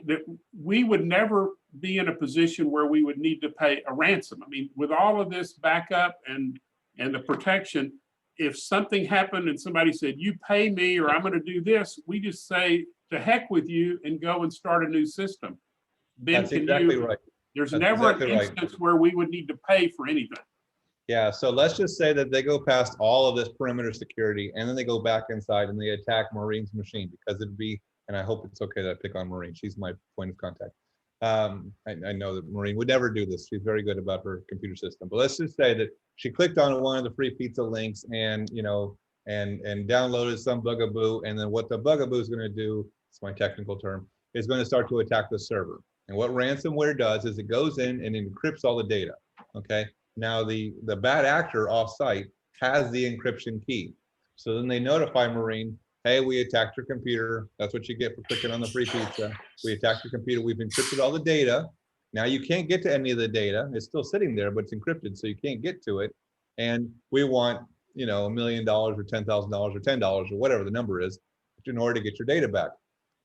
Speaker 16: that we would never be in a position where we would need to pay a ransom. I mean, with all of this backup and the protection, if something happened and somebody said, you pay me or I'm going to do this, we just say, to heck with you and go and start a new system. Ben,
Speaker 8: That's exactly right.
Speaker 16: There's
Speaker 8: That's
Speaker 16: never
Speaker 8: exactly
Speaker 16: an
Speaker 8: right.
Speaker 16: instance where we would need to pay for anything.
Speaker 8: Yeah, so let's just say that they go past all of this perimeter security, and then they go back inside and they attack Maureen's machine, because it'd be, and I hope it's okay that I pick on Maureen. She's my point of contact. I know that Maureen would never do this. She's very good about her computer system. But let's just say that she clicked on one of the free pizza links and, you know, and downloaded some bugaboo, and then what the bugaboo is going to do, it's my technical term, is going to start to attack the server. And what ransomware does is it goes in and encrypts all the data. Okay. Now the bad actor off-site has the encryption key. So then they notify Maureen, hey, we attacked your computer. That's what you get for clicking on the free pizza. We attacked your computer. We've encrypted all the data. Now you can't get to any of the data. It's still sitting there, but it's encrypted, so you can't get to it. And we want, you know, $1 million or $10,000 or $10 or whatever the number is in order to get your data back.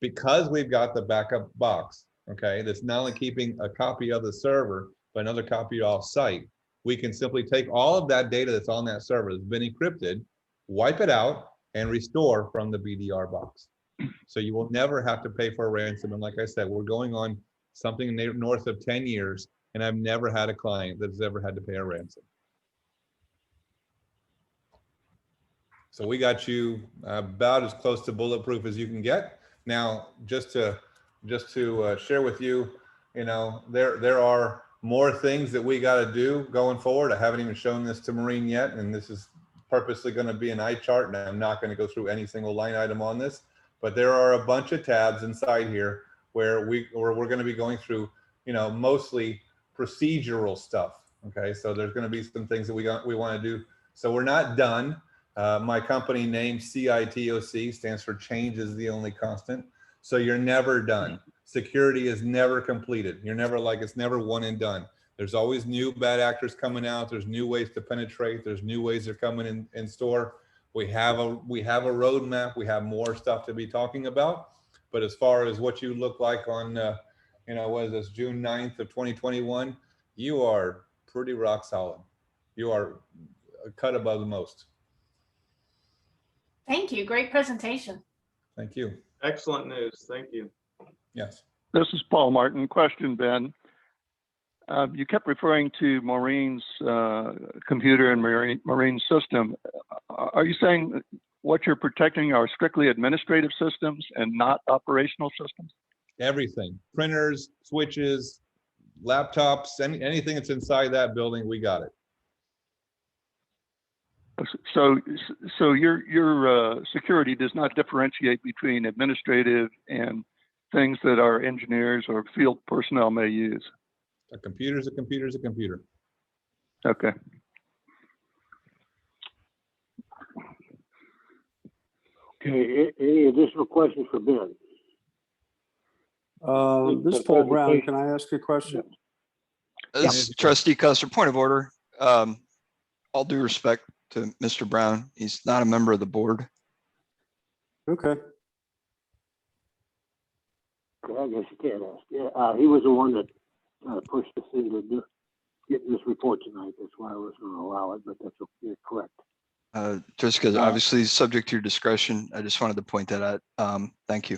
Speaker 8: Because we've got the backup box, okay, that's not only keeping a copy of the server, but another copy off-site, we can simply take all of that data that's on that server that's been encrypted, wipe it out, and restore from the BDR box. So you will never have to pay for a ransom. And like I said, we're going on something north of 10 years, and I've never had a client that's ever had to pay a ransom. So we got you about as close to bulletproof as you can get. Now, just to share with you, you know, there are more things that we got to do going forward. I haven't even shown this to Maureen yet, and this is purposely going to be an eye chart, and I'm not going to go through any single line item on this, but there are a bunch of tabs inside here where we're going to be going through, you know, mostly procedural stuff. Okay, so there's going to be some things that we want to do. So we're not done. My company name CITOC stands for Change is the Only Constant. So you're never done. Security is never completed. You're never like, it's never one and done. There's always new bad actors coming out. There's new ways to penetrate. There's new ways they're coming in store. We have a roadmap. We have more stuff to be talking about. But as far as what you look like on, you know, what is this, June 9th of 2021, you are pretty rock solid. You are a cut above the most.
Speaker 4: Thank you. Great presentation.
Speaker 8: Thank you.
Speaker 17: Excellent news. Thank you.
Speaker 8: Yes.
Speaker 12: This is Paul Martin. Question, Ben. You kept referring to Maureen's computer and Maureen's system. Are you saying what you're protecting are strictly administrative systems and not operational systems?
Speaker 8: Everything. Printers, switches, laptops, anything that's inside that building, we got it.
Speaker 12: So your security does not differentiate between administrative and things that our engineers or field personnel may use?
Speaker 8: A computer's a computer's a computer.
Speaker 12: Okay.
Speaker 1: Okay, any additional questions for Ben?
Speaker 13: This is Paul Brown. Can I ask a question?
Speaker 14: Trustee Custer, point of order. All due respect to Mr. Brown, he's not a member of the board.
Speaker 13: Okay.
Speaker 1: I guess you can't ask. Yeah, he was the one that pushed us into getting this report tonight. That's why I was going to allow it, but that's okay, correct.
Speaker 14: Just because obviously subject to your discretion, I just wanted to point that out. Thank you.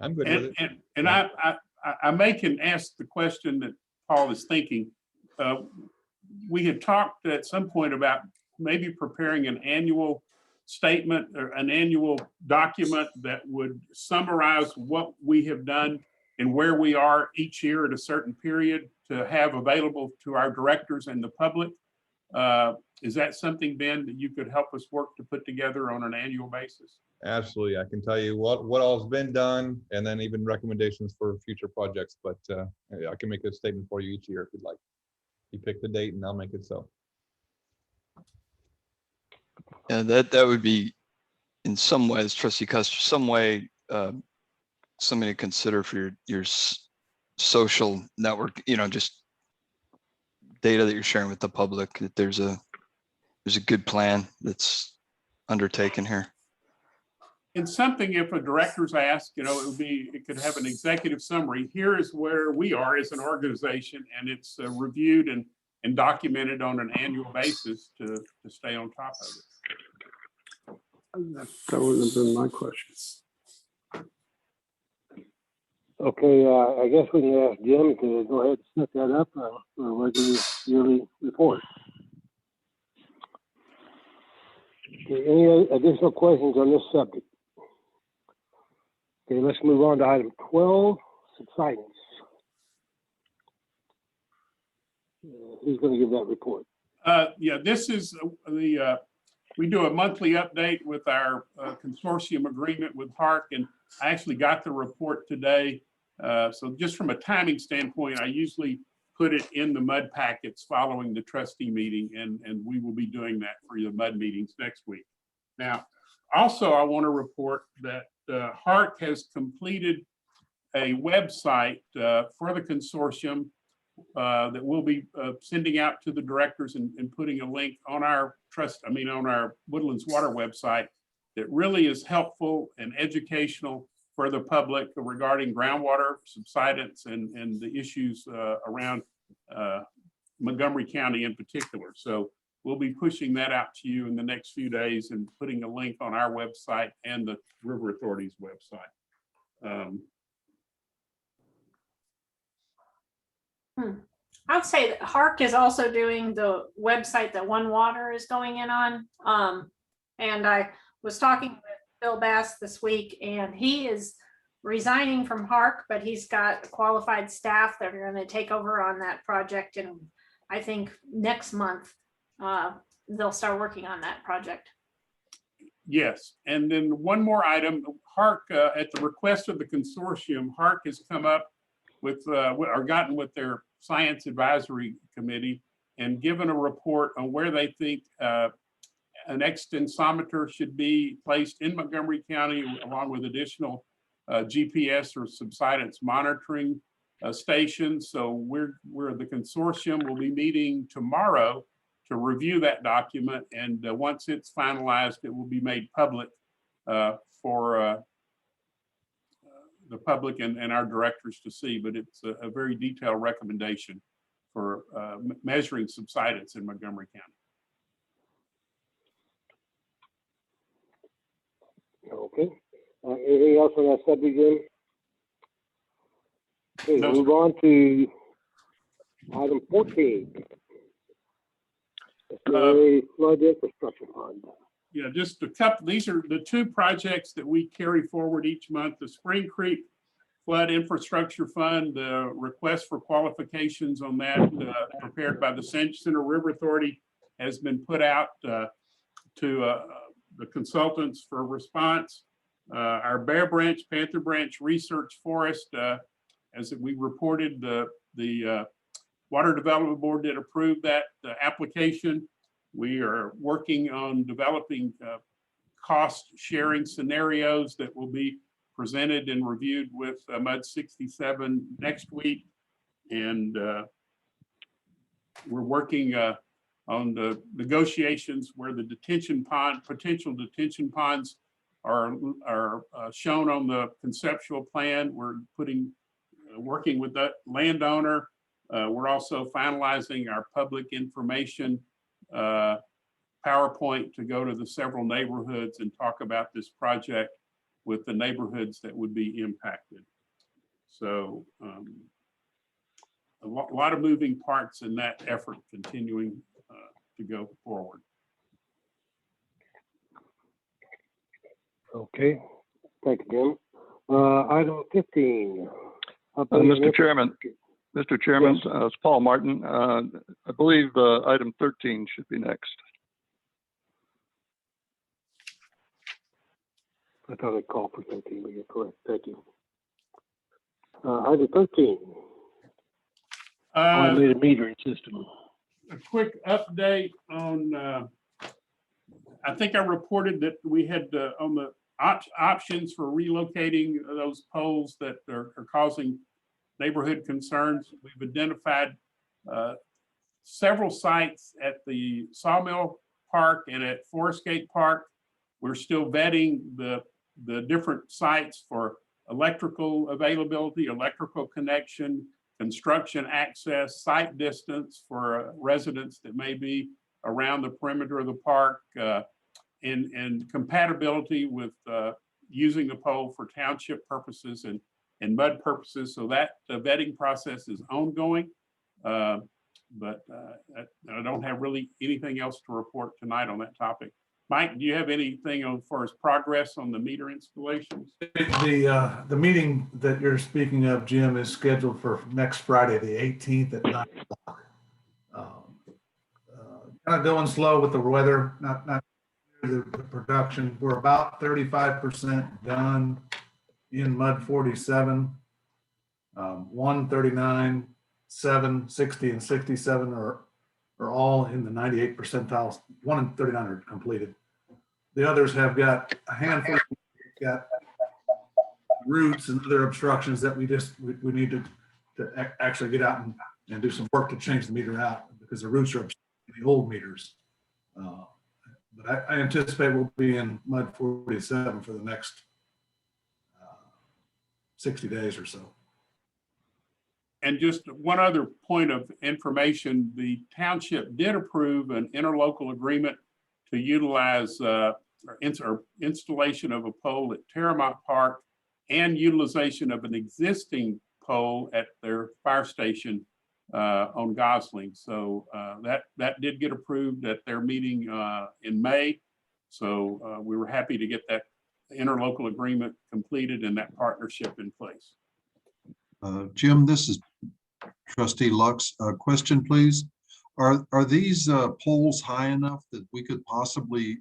Speaker 8: I'm good with it.
Speaker 16: And I may can ask the question that Paul is thinking. We had talked at some point about maybe preparing an annual statement or an annual document that would summarize what we have done and where we are each year at a certain period to have available to our directors and the public. Is that something, Ben, that you could help us work to put together on an annual basis?
Speaker 8: Absolutely. I can tell you what all's been done and then even recommendations for future projects, but I can make a statement for you each year if you'd like. You pick the date and I'll make it so.
Speaker 14: Yeah, that would be in some ways, Trustee Custer, some way, something to consider for your social network, just data that you're sharing with the public, that there's a good plan that's undertaken here.
Speaker 16: And something, if a director's asked, it could have an executive summary. Here is where we are as an organization, and it's reviewed and documented on an annual basis to stay on top of it.
Speaker 13: That wouldn't have been my question.
Speaker 1: Okay, I guess we can ask Jim to go ahead and set that up for a regular yearly report. Okay, any additional questions on this subject? Okay, let's move on to item 12, subsidence. Who's going to give that report?
Speaker 16: Yeah, this is we do a monthly update with our consortium agreement with HARC, and I actually got the report today. So just from a timing standpoint, I usually put it in the MUD packets following the trustee meeting, and we will be doing that for the MUD meetings next week. Now, also, I want to report that HARC has completed a website for the consortium that we'll be sending out to the directors and putting a link on our on our Woodlands Water website that really is helpful and educational for the public regarding groundwater subsidence and the issues around Montgomery County in particular. So we'll be pushing that out to you in the next few days and putting a link on our website and the River Authority's website.
Speaker 4: I would say that HARC is also doing the website that One Water is going in on. And I was talking with Bill Bass this week, and he is resigning from HARC, but he's got qualified staff that are going to take over on that project. And I think next month they'll start working on that project.
Speaker 16: Yes, and then one more item, HARC, at the request of the consortium, HARC has come up with, or gotten with their Science Advisory Committee and given a report on where they think an extensometer should be placed in Montgomery County, along with additional GPS or subsidence monitoring stations. So we're the consortium will be meeting tomorrow to review that document, and once it's finalized, it will be made public for the public and our directors to see. But it's a very detailed recommendation for measuring subsidence in Montgomery County.
Speaker 1: Okay. Anything else on that subject, Jim? Okay,
Speaker 16: No,
Speaker 1: move on to item 14. Flood infrastructure fund.
Speaker 16: Yeah, just a couple. These are the two projects that we carry forward each month. The Spring Creek Flood Infrastructure Fund, the request for qualifications on that prepared by the Center River Authority has been put out to the consultants for response. Our Bear Branch, Panther Branch Research Forest, as we reported, the Water Development Board did approve that application. We are working on developing cost sharing scenarios that will be presented and reviewed with MUD 67 next week. And we're working on the negotiations where the potential detention ponds are shown on the conceptual plan. We're working with the landowner. We're also finalizing our public information PowerPoint to go to the several neighborhoods and talk about this project with the neighborhoods that would be impacted. So a lot of moving parts in that effort continuing to go forward.
Speaker 1: Okay, thank you, Jim. Item 15.
Speaker 12: Mr. Chairman, it's Paul Martin. I believe item 13 should be next.
Speaker 1: I thought I called for 13, but you're correct. Thank you. Item 13. Automated metering system.
Speaker 16: A quick update on, I think I reported that we had on the options for relocating those poles that are causing neighborhood concerns. We've identified several sites at the Sawmill Park and at Forest Gate Park. We're still vetting the different sites for electrical availability, electrical connection, construction access, site distance for residents that may be around the perimeter of the park, and compatibility with using the pole for township purposes and MUD purposes. So that the vetting process is ongoing. But I don't have really anything else to report tonight on that topic. Mike, do you have anything on far as progress on the meter installations?
Speaker 19: The meeting that you're speaking of, Jim, is scheduled for next Friday, the 18th at 9 o'clock. Kind of going slow with the weather, not the production. We're about 35% done in MUD 47. 139, 7, 60, and 67 are all in the 98 percentiles. 1 and 39 are completed. The others have got a handful, got roots and other obstructions that we need to actually get out and do some work to change the meter out because the roots are the old meters. But I anticipate we'll be in MUD 47 for the next 60 days or so.
Speaker 16: And just one other point of information, the township did approve an interlocal agreement to utilize installation of a pole at Terramont Park and utilization of an existing pole at their fire station on Gosling. So that did get approved at their meeting in May. So we were happy to get that interlocal agreement completed and that partnership in place.
Speaker 18: Jim, this is Trustee Lux. Question, please. Are these poles high enough that we could possibly,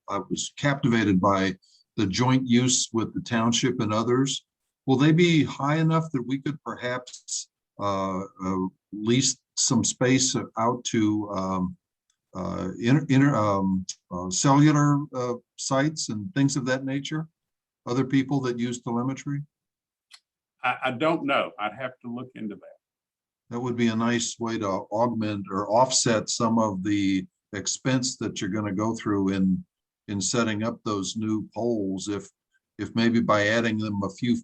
Speaker 18: I was captivated by the joint use with the township and others. Will they be high enough that we could perhaps lease some space out to cellular sites and things of that nature? Other people that use telemetry?
Speaker 16: I don't know. I'd have to look into that.
Speaker 18: That would be a nice way to augment or offset some of the expense that you're going to go through in setting up those new poles. If maybe by adding them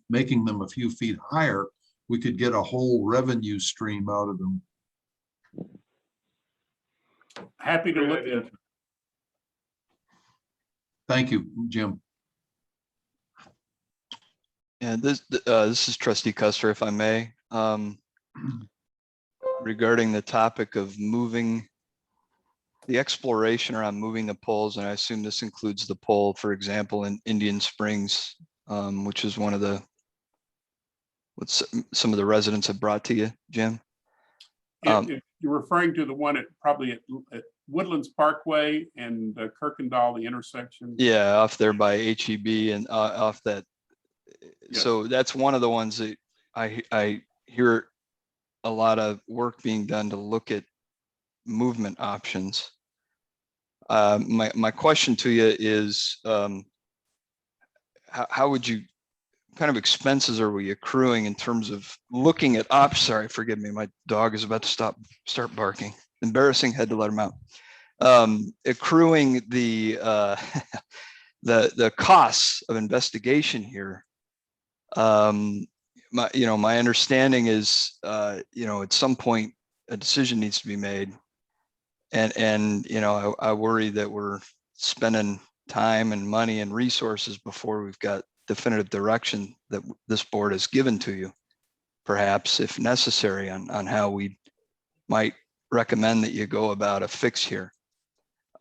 Speaker 18: making them a few feet higher, we could get a whole revenue stream out of them.
Speaker 16: Happy to look into it.
Speaker 18: Thank you, Jim.
Speaker 14: And this is Trustee Custer, if I may. Regarding the topic of moving the exploration around moving the poles, and I assume this includes the pole, for example, in Indian Springs, which is one of the what some of the residents have brought to you, Jim.
Speaker 16: If you're referring to the one probably at Woodlands Parkway and Kirkendall, the intersection.
Speaker 14: Yeah, off there by HEB and off that.
Speaker 16: Yes.
Speaker 14: So that's one of the ones that I hear a lot of work being done to look at movement options. My question to you is, how would you, kind of expenses are we accruing in terms of looking at sorry, forgive me, my dog is about to start barking. Embarrassing, had to let him out. Accruing the the costs of investigation here. My understanding is, at some point a decision needs to be made, and I worry that we're spending time and money and resources before we've got definitive direction that this board has given to you, perhaps if necessary, on how we might recommend that you go about a fix here.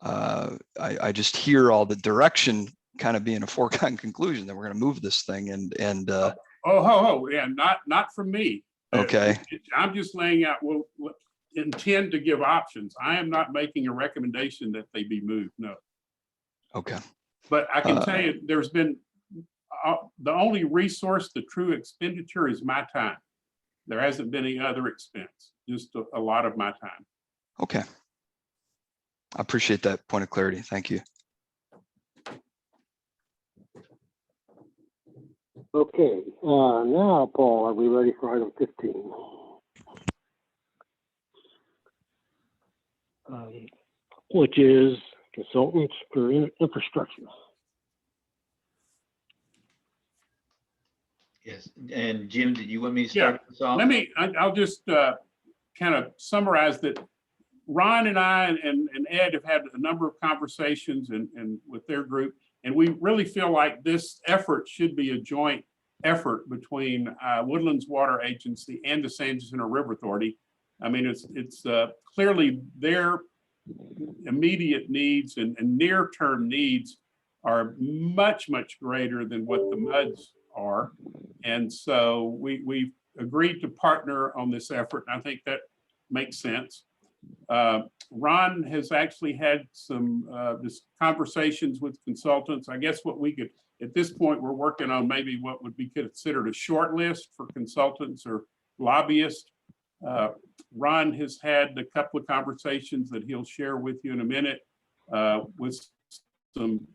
Speaker 14: I just hear all the direction kind of being a foregone conclusion that we're going to move this thing and
Speaker 16: Yeah, not from me.
Speaker 14: Okay.
Speaker 16: I'm just laying out, we'll intend to give options. I am not making a recommendation that they be moved, no.
Speaker 14: Okay.
Speaker 16: But I can tell you, there's been, the only resource, the true expenditure is my time. There hasn't been any other expense, just a lot of my time.
Speaker 14: Okay. I appreciate that point of clarity. Thank you.
Speaker 1: Okay, now, Paul, are we ready for item 15? Which is consultants for infrastructure.
Speaker 15: Yes, and Jim, did you want me to start this off?
Speaker 16: I'll just kind of summarize that Ron and I and Ed have had a number of conversations and with their group, and we really feel like this effort should be a joint effort between Woodlands Water Agency and the San Jacinto River Authority. I mean, it's clearly their immediate needs and near-term needs are much greater than what the MUDs are. And so we've agreed to partner on this effort, and I think that makes sense. Ron has actually had some conversations with consultants. I guess what we could, at this point, we're working on maybe what would be considered a short list for consultants or lobbyists. Ron has had a couple of conversations that he'll share with you in a minute with some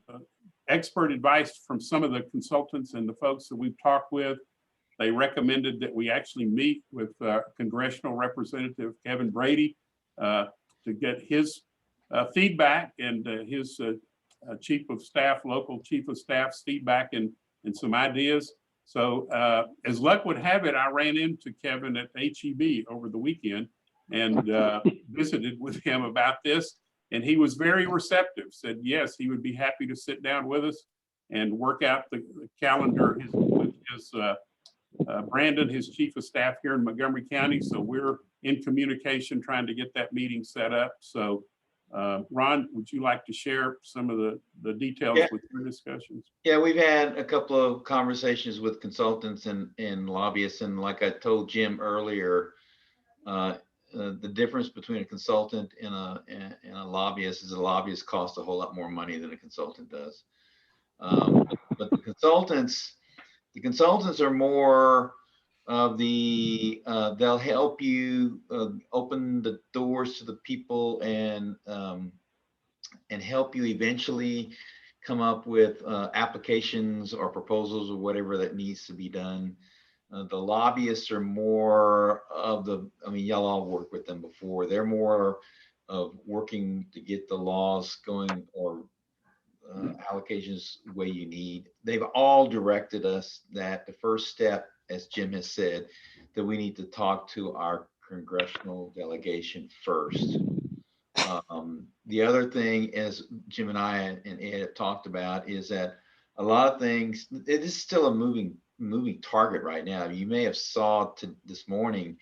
Speaker 16: expert advice from some of the consultants and the folks that we've talked with. They recommended that we actually meet with Congressional Representative Kevin Brady to get his feedback and his chief of staff, local chief of staff's feedback and some ideas. So as luck would have it, I ran into Kevin at HEB over the weekend and visited with him about this. And he was very receptive, said, yes, he would be happy to sit down with us and work out the calendar with his Brandon, his chief of staff here in Montgomery County. So we're in communication trying to get that meeting set up. So Ron, would you like to share some of the details with your discussions?
Speaker 15: Yeah, we've had a couple of conversations with consultants and lobbyists. And like I told Jim earlier, the difference between a consultant and a lobbyist is a lobbyist costs a whole lot more money than a consultant does. But the consultants are more of the, they'll help you open the doors to the people and help you eventually come up with applications or proposals or whatever that needs to be done. The lobbyists are more of y'all all worked with them before. They're more of working to get the laws going or allocations the way you need. They've all directed us that the first step, as Jim has said, that we need to talk to our congressional delegation first. The other thing, as Jim and I and Ed have talked about, is that a lot of things, it is still a moving target right now. You may have saw this morning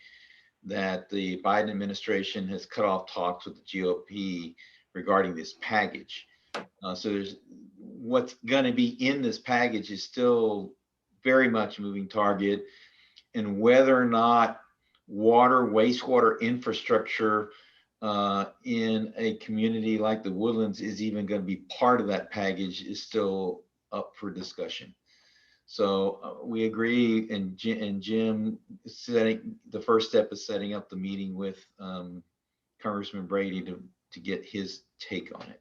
Speaker 15: that the Biden administration has cut off talks with the GOP regarding this package. So there's what's going to be in this package is still very much a moving target, and whether or not wastewater infrastructure in a community like the Woodlands is even going to be part of that package is still up for discussion. So we agree, and Jim, setting the first step is setting up the meeting with Congressman Brady to get his take on it.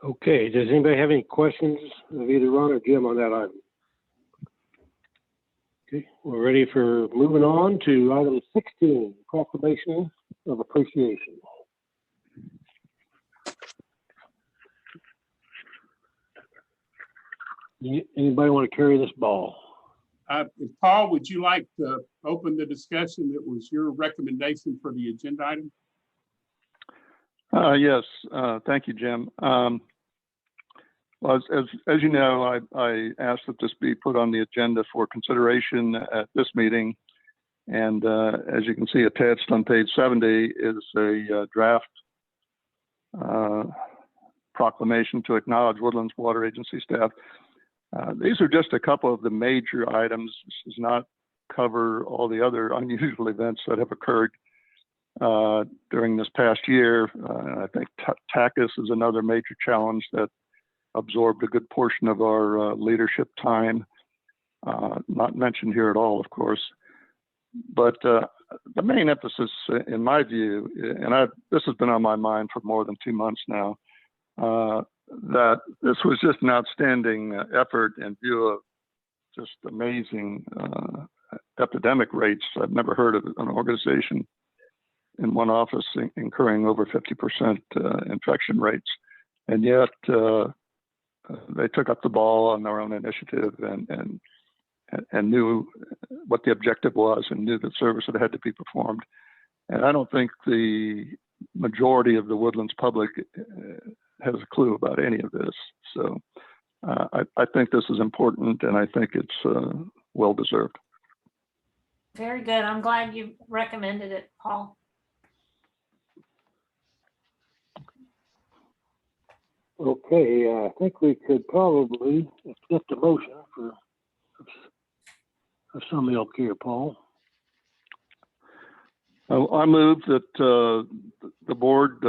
Speaker 1: Okay, does anybody have any questions of either Ron or Jim on that item? Okay, we're ready for moving on to item 16, proclamation of appreciation. Anybody want to carry this ball?
Speaker 16: Paul, would you like to open the discussion? That was your recommendation for the agenda item.
Speaker 12: Yes, thank you, Jim. Well, as you know, I asked that this be put on the agenda for consideration at this meeting. And as you can see, attached on page 70 is a draft proclamation to acknowledge Woodlands Water Agency staff. These are just a couple of the major items. This does not cover all the other unusual events that have occurred during this past year. I think TACUS is another major challenge that absorbed a good portion of our leadership time. Not mentioned here at all, of course. But the main emphasis, in my view, and this has been on my mind for more than 2 months now, that this was just an outstanding effort in view of just amazing epidemic rates. I've never heard of an organization in one office incurring over 50% infection rates. And yet they took up the ball on their own initiative and knew what the objective was and knew the service that had to be performed. And I don't think the majority of the Woodlands public has a clue about any of this. So I think this is important, and I think it's well deserved.
Speaker 4: Very good. I'm glad you recommended it, Paul.
Speaker 1: Okay, I think we could probably accept a motion for some ilk here, Paul.
Speaker 12: I move that the board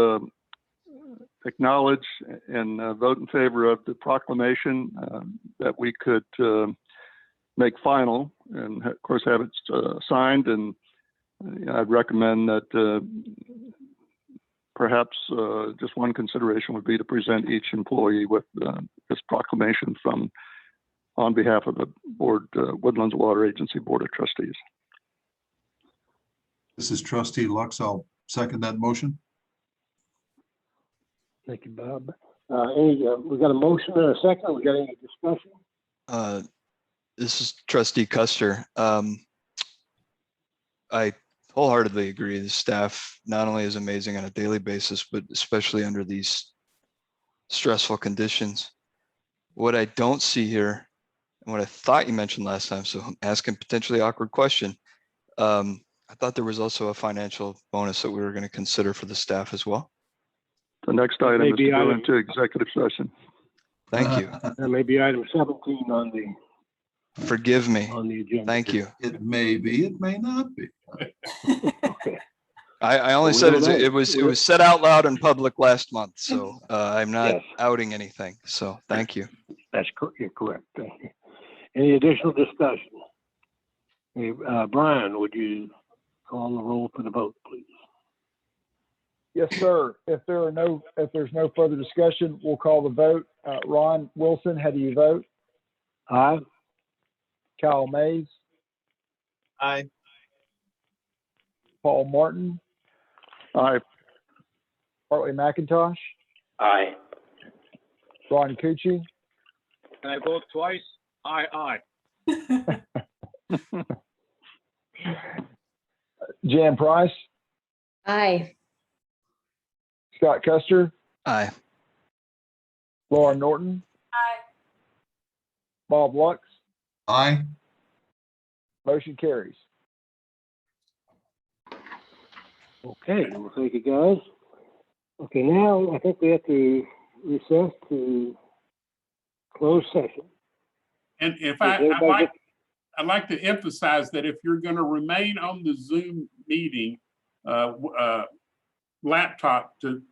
Speaker 12: acknowledge and vote in favor of the proclamation, that we could make final and of course have it signed. And I'd recommend that perhaps just one consideration would be to present each employee with this proclamation on behalf of the board, Woodlands Water Agency Board of Trustees.
Speaker 18: This is Trustee Lux. I'll second that motion.
Speaker 1: Thank you, Bob. We got a motion and a second. We got any discussion?
Speaker 14: This is Trustee Custer. I wholeheartedly agree. The staff not only is amazing on a daily basis, but especially under these stressful conditions. What I don't see here, and what I thought you mentioned last time, so I'm asking a potentially awkward question. I thought there was also a financial bonus that we were going to consider for the staff as well.
Speaker 12: The next item is to go into executive session.
Speaker 14: Thank you.
Speaker 1: That may be item 17 on the.
Speaker 14: Forgive me.
Speaker 1: On the agenda.
Speaker 14: Thank you.
Speaker 18: It may be, it may not be.
Speaker 1: Okay.
Speaker 14: I only said it was said out loud in public last month, so I'm not outing anything. So thank you.
Speaker 1: You're correct. Thank you. Any additional discussion? Hey, Brian, would you call the roll for the vote, please?
Speaker 2: Yes, sir. If there's no further discussion, we'll call the vote. Ron Wilson, how do you vote?
Speaker 1: Aye.
Speaker 2: Kyle Mays.
Speaker 17: Aye.
Speaker 2: Paul Martin.
Speaker 12: Aye.
Speaker 2: Hartley McIntosh.
Speaker 6: Aye.
Speaker 2: Ron Cucci.
Speaker 6: Can I vote twice? Aye.
Speaker 2: Jan Price.
Speaker 5: Aye.
Speaker 2: Scott Custer.
Speaker 14: Aye.
Speaker 2: Laura Norton.
Speaker 4: Aye.
Speaker 2: Bob Lux.
Speaker 18: Aye.
Speaker 2: Motion carries.
Speaker 1: Okay, well, thank you, guys. Okay, now I think we have to recess to closed session.
Speaker 16: And if
Speaker 1: Does
Speaker 16: I
Speaker 1: everybody
Speaker 16: might,
Speaker 1: get-
Speaker 16: I'd like to emphasize that if you're going to remain on the Zoom meeting laptop to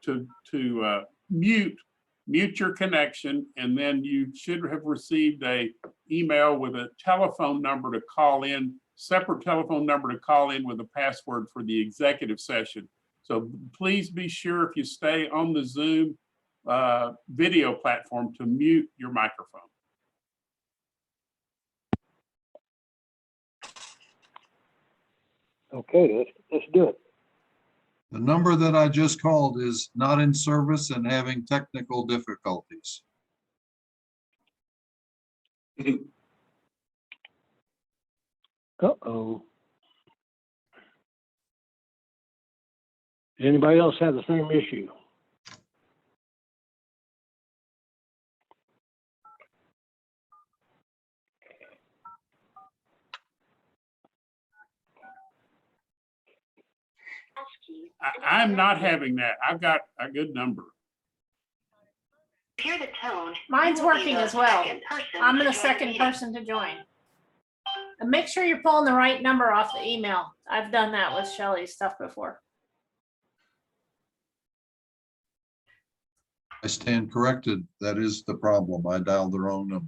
Speaker 16: mute your connection, and then you should have received a email with a telephone number to call in, separate telephone number to call in with a password for the executive session. So please be sure if you stay on the Zoom video platform to mute your microphone.
Speaker 1: Okay, let's do it.
Speaker 18: The number that I just called is not in service and having technical difficulties.
Speaker 1: Uh-oh. Does anybody else have the same issue?
Speaker 16: I'm not having that. I've got a good number.
Speaker 4: Hear the tone. Mine's working as well. I'm the second person to join. And make sure you're pulling the right number off the email. I've done that with Shelley's stuff before.
Speaker 18: I stand corrected. That is the problem. I dialed the wrong number.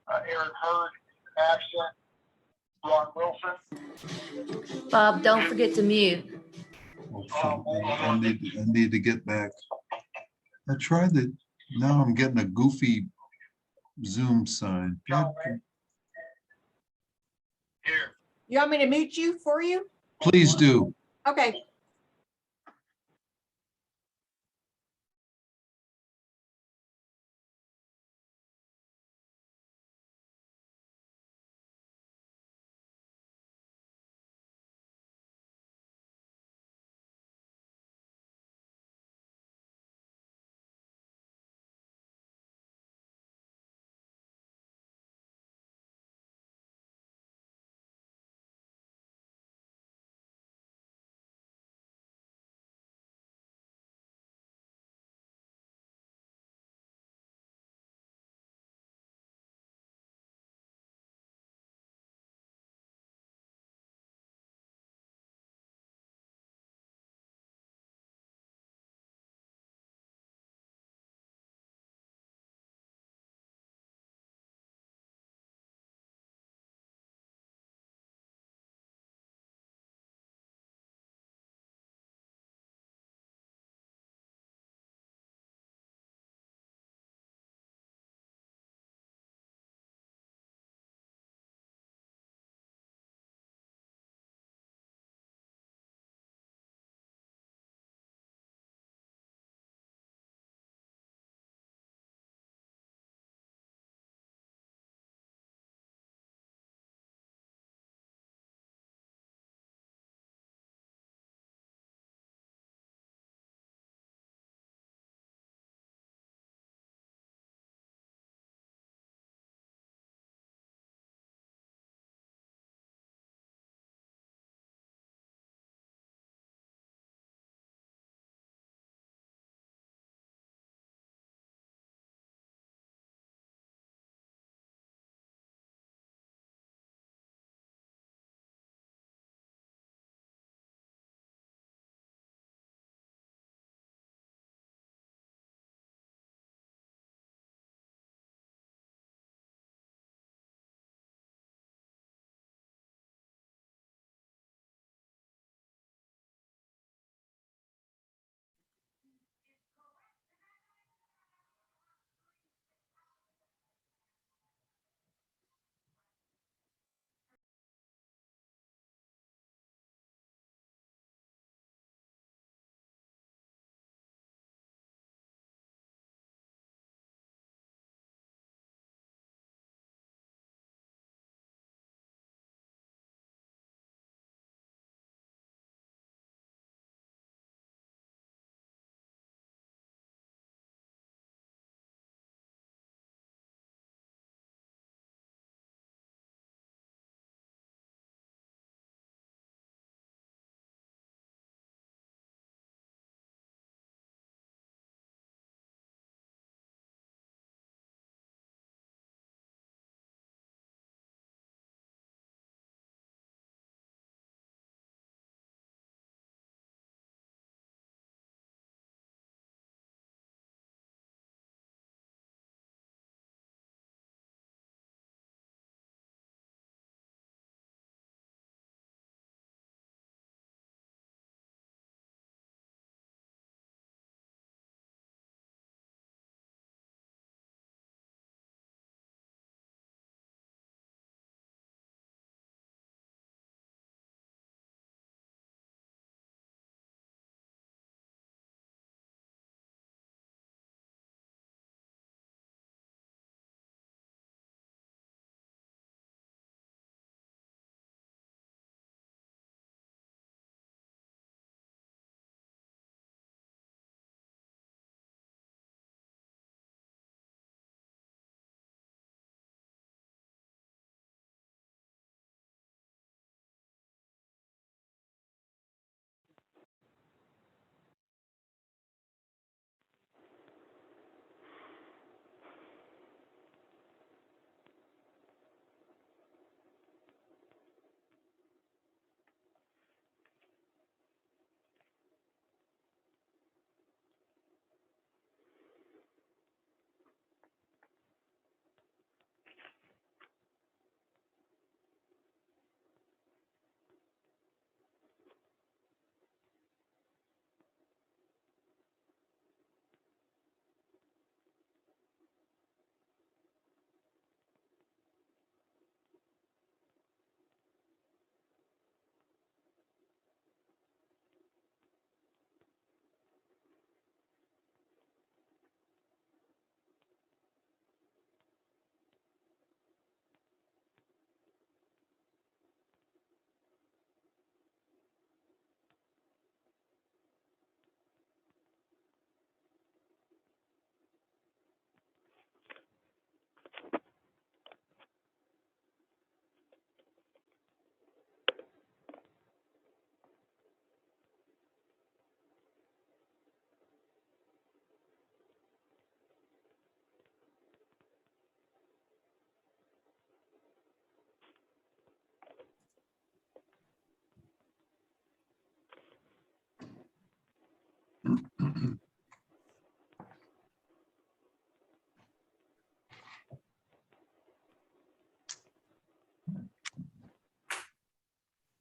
Speaker 2: Aaron Hurd, absent. Ron Wilson.
Speaker 5: Bob, don't forget to mute.
Speaker 18: I need to get back. I tried it. Now I'm getting a goofy Zoom sign.
Speaker 20: You want me to mute you for you?
Speaker 18: Please do.
Speaker 20: Okay.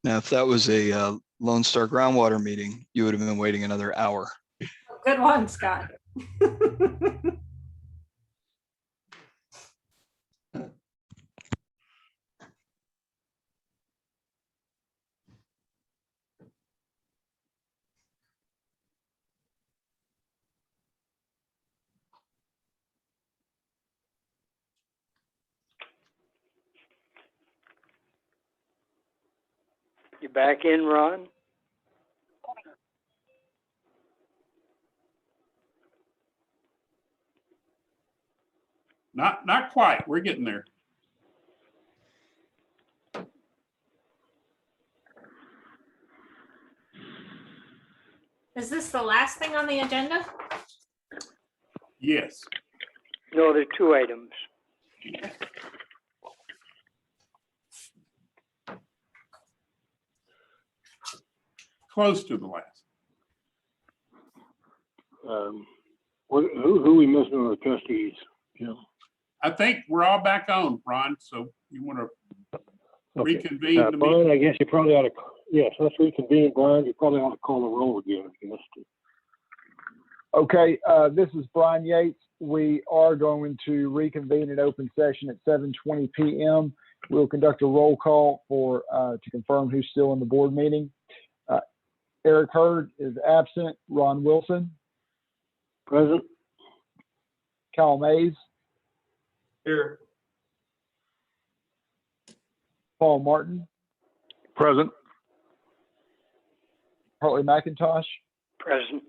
Speaker 14: Now, if that was a Lone Star groundwater meeting, you would have been waiting another hour.
Speaker 4: Good one, Scott.
Speaker 1: You back in, Ron?
Speaker 16: Not quite. We're getting there.
Speaker 4: Is this the last thing on the agenda?
Speaker 16: Yes.
Speaker 1: No, there are 2 items.
Speaker 16: Close to the last.
Speaker 1: Who we missing on the trustees? Jim?
Speaker 16: I think we're all back on, Ron. So you want to reconvene the
Speaker 1: Brian,
Speaker 16: meeting?
Speaker 1: I guess you probably ought to, yes, let's reconvene. Brian, you probably ought to call the roll again. If you missed it.
Speaker 2: Okay, this is Brian Yates. We are going to reconvene in open session at 7:20 p.m. We'll conduct a roll call to confirm who's still in the board meeting. Eric Hurd is absent. Ron Wilson.
Speaker 1: Present.
Speaker 2: Cal Mays.
Speaker 17: Here.
Speaker 2: Paul Martin.
Speaker 12: Present.
Speaker 2: Hartley McIntosh.
Speaker 1: Present.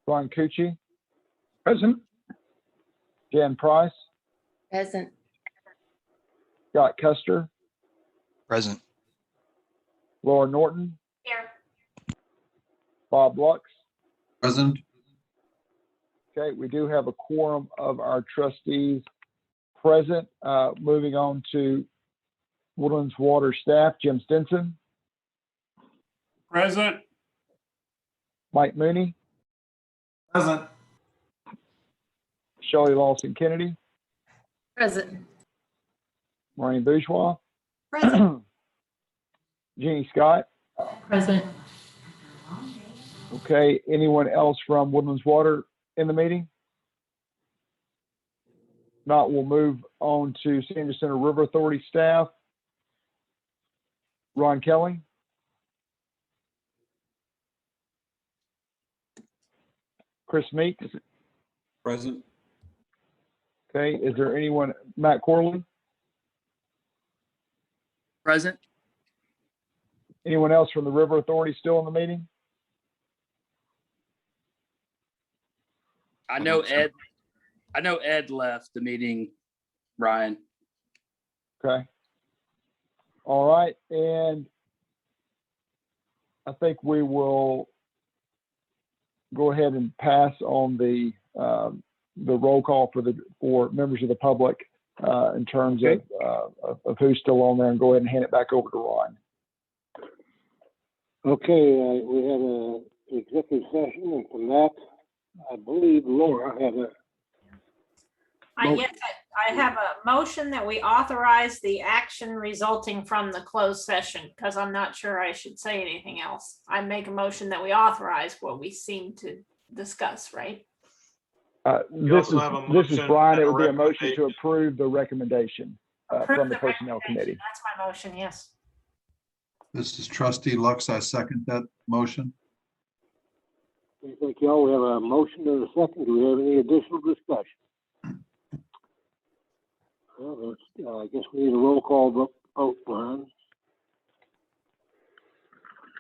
Speaker 2: Ron Cucci.
Speaker 6: Present.
Speaker 2: Jan Price.
Speaker 5: Present.
Speaker 2: Scott Custer.
Speaker 14: Present.
Speaker 2: Laura Norton.
Speaker 4: Here.
Speaker 2: Bob Lux.
Speaker 18: Present.
Speaker 2: Okay, we do have a quorum of our trustees present. Moving on to Woodlands Water staff, Jim Stinson,
Speaker 16: Present.
Speaker 2: Mike Mooney,
Speaker 19: Present.
Speaker 2: Shelley Lawson Kennedy,
Speaker 5: Present.
Speaker 2: Maureen Bourgeois,
Speaker 20: Present.
Speaker 2: Jeannie Scott.
Speaker 5: Present.
Speaker 2: Okay, anyone else from Woodlands Water in the meeting? Not, we'll move on to Senior Center River Authority staff. Ron Kelly. Chris Meeks.
Speaker 7: Present.
Speaker 2: Okay, is there anyone, Matt Corley?
Speaker 3: Present.
Speaker 2: Anyone else from the River Authority still in the meeting?
Speaker 3: I know Ed left the meeting, Brian.
Speaker 2: Okay. All right, and I think we will go ahead and pass on the roll call for members of the public in terms of who's still on there, and go ahead and hand it back over to Ron.
Speaker 1: Okay, we have an executive session, and from that, I believe Laura had a.
Speaker 4: Yes, I have a motion that we authorize the action resulting from the closed session, because I'm not sure I should say anything else. I make a motion that we authorize what we seem to discuss, right?
Speaker 2: This is Brian. It would be a motion to
Speaker 17: recommendation.
Speaker 2: approve the recommendation from the Personnel Committee.
Speaker 4: That's my motion, yes.
Speaker 18: This is Trustee Lux. I second that motion.
Speaker 1: Thank you all. We have a motion and a second. Do we have any additional discussion? Well, I guess we need a roll call vote, Brian.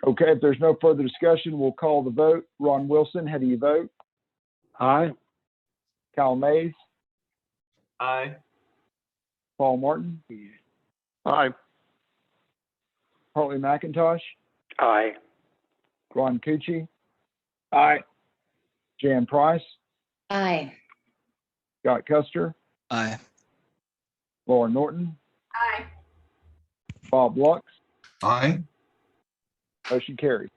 Speaker 2: Okay, if there's no further discussion, we'll call the vote. Ron Wilson, how do you vote?
Speaker 1: Aye.
Speaker 2: Cal Mays,
Speaker 17: Aye.
Speaker 2: Paul Martin,
Speaker 12: Aye.
Speaker 2: Hartley McIntosh,
Speaker 1: Aye.
Speaker 2: Ron Cucci,
Speaker 6: Aye.
Speaker 2: Jan Price,
Speaker 5: Aye.
Speaker 2: Scott Custer,
Speaker 14: Aye.
Speaker 2: Laura Norton,
Speaker 4: Aye.
Speaker 2: Bob Lux,
Speaker 18: Aye.
Speaker 2: motion carries.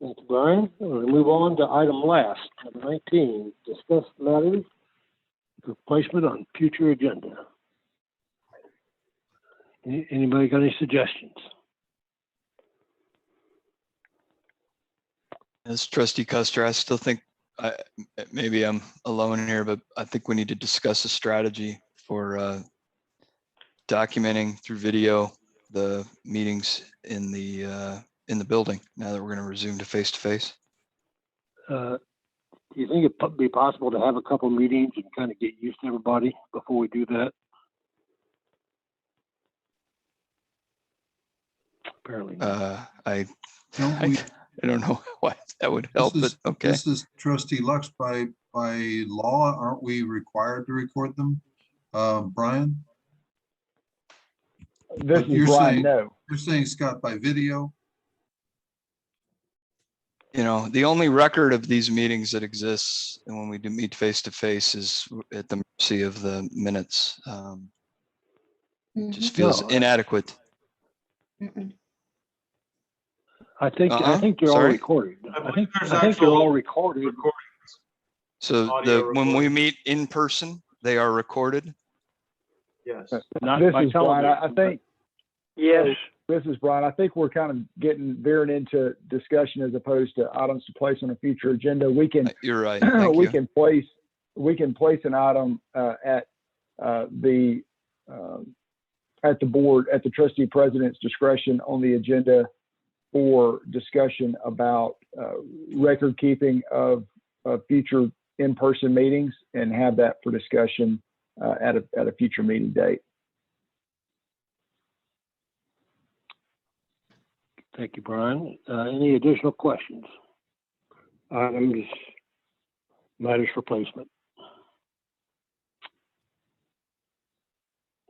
Speaker 1: Thank you, Brian. We'll move on to item last, item 19, discuss matters for placement on future agenda. Anybody got any suggestions?
Speaker 14: As trustee Custer, I still think, maybe I'm alone here, but I think we need to discuss a strategy for documenting through video the meetings in the building now that we're going to resume to face-to-face.
Speaker 1: Do you think it'd be possible to have a couple meetings and kind of get used to everybody before we do that? Apparently not.
Speaker 14: I
Speaker 18: Don't we-
Speaker 14: don't know why that would help, but okay.
Speaker 18: This is Trustee Lux. By law, aren't we required to record them? Brian?
Speaker 2: This
Speaker 18: But
Speaker 2: is Brian, no.
Speaker 18: You're saying, Scott, by video?
Speaker 14: You know, the only record of these meetings that exists and when we do meet face to face is at the mercy of the minutes. Just feels
Speaker 1: No,
Speaker 14: inadequate.
Speaker 1: I think they're all
Speaker 14: Sorry?
Speaker 1: recorded.
Speaker 17: I
Speaker 1: I think
Speaker 17: there's
Speaker 1: they're
Speaker 17: actual
Speaker 1: all recorded.
Speaker 14: So
Speaker 17: Audio
Speaker 14: when we
Speaker 17: recording.
Speaker 14: meet in person, they are recorded.
Speaker 17: Yes.
Speaker 1: Not
Speaker 2: This
Speaker 1: by
Speaker 2: is Brian. I
Speaker 1: television,
Speaker 2: think,
Speaker 1: Yes.
Speaker 2: this is Brian. I think we're kind of veering into discussion as opposed to items to place on a future agenda. We can,
Speaker 14: You're right. Thank
Speaker 2: we
Speaker 14: you.
Speaker 2: can place an item at the board, at the trustee president's discretion on the agenda for discussion about record keeping of future in-person meetings and have that for discussion at a future meeting date.
Speaker 1: Thank you, Brian. Any additional questions? Items, matters for placement.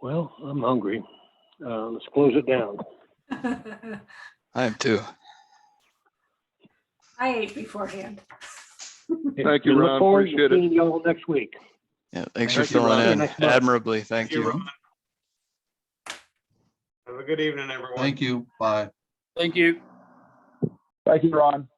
Speaker 1: Well, I'm hungry. Let's close it down.
Speaker 14: I am too.
Speaker 4: I ate beforehand.
Speaker 12: Thank you,
Speaker 1: We look
Speaker 12: Ron.
Speaker 1: forward to
Speaker 12: Appreciate it.
Speaker 1: seeing y'all next week.
Speaker 14: Yeah, thanks
Speaker 12: Thank
Speaker 14: for
Speaker 12: you,
Speaker 14: filling
Speaker 12: Ron.
Speaker 14: in
Speaker 1: Next month.
Speaker 14: admirably. Thank you.
Speaker 17: Ron. Have a good evening, everyone.
Speaker 18: Thank you. Bye.
Speaker 16: Thank you.
Speaker 2: Thank you, Ron.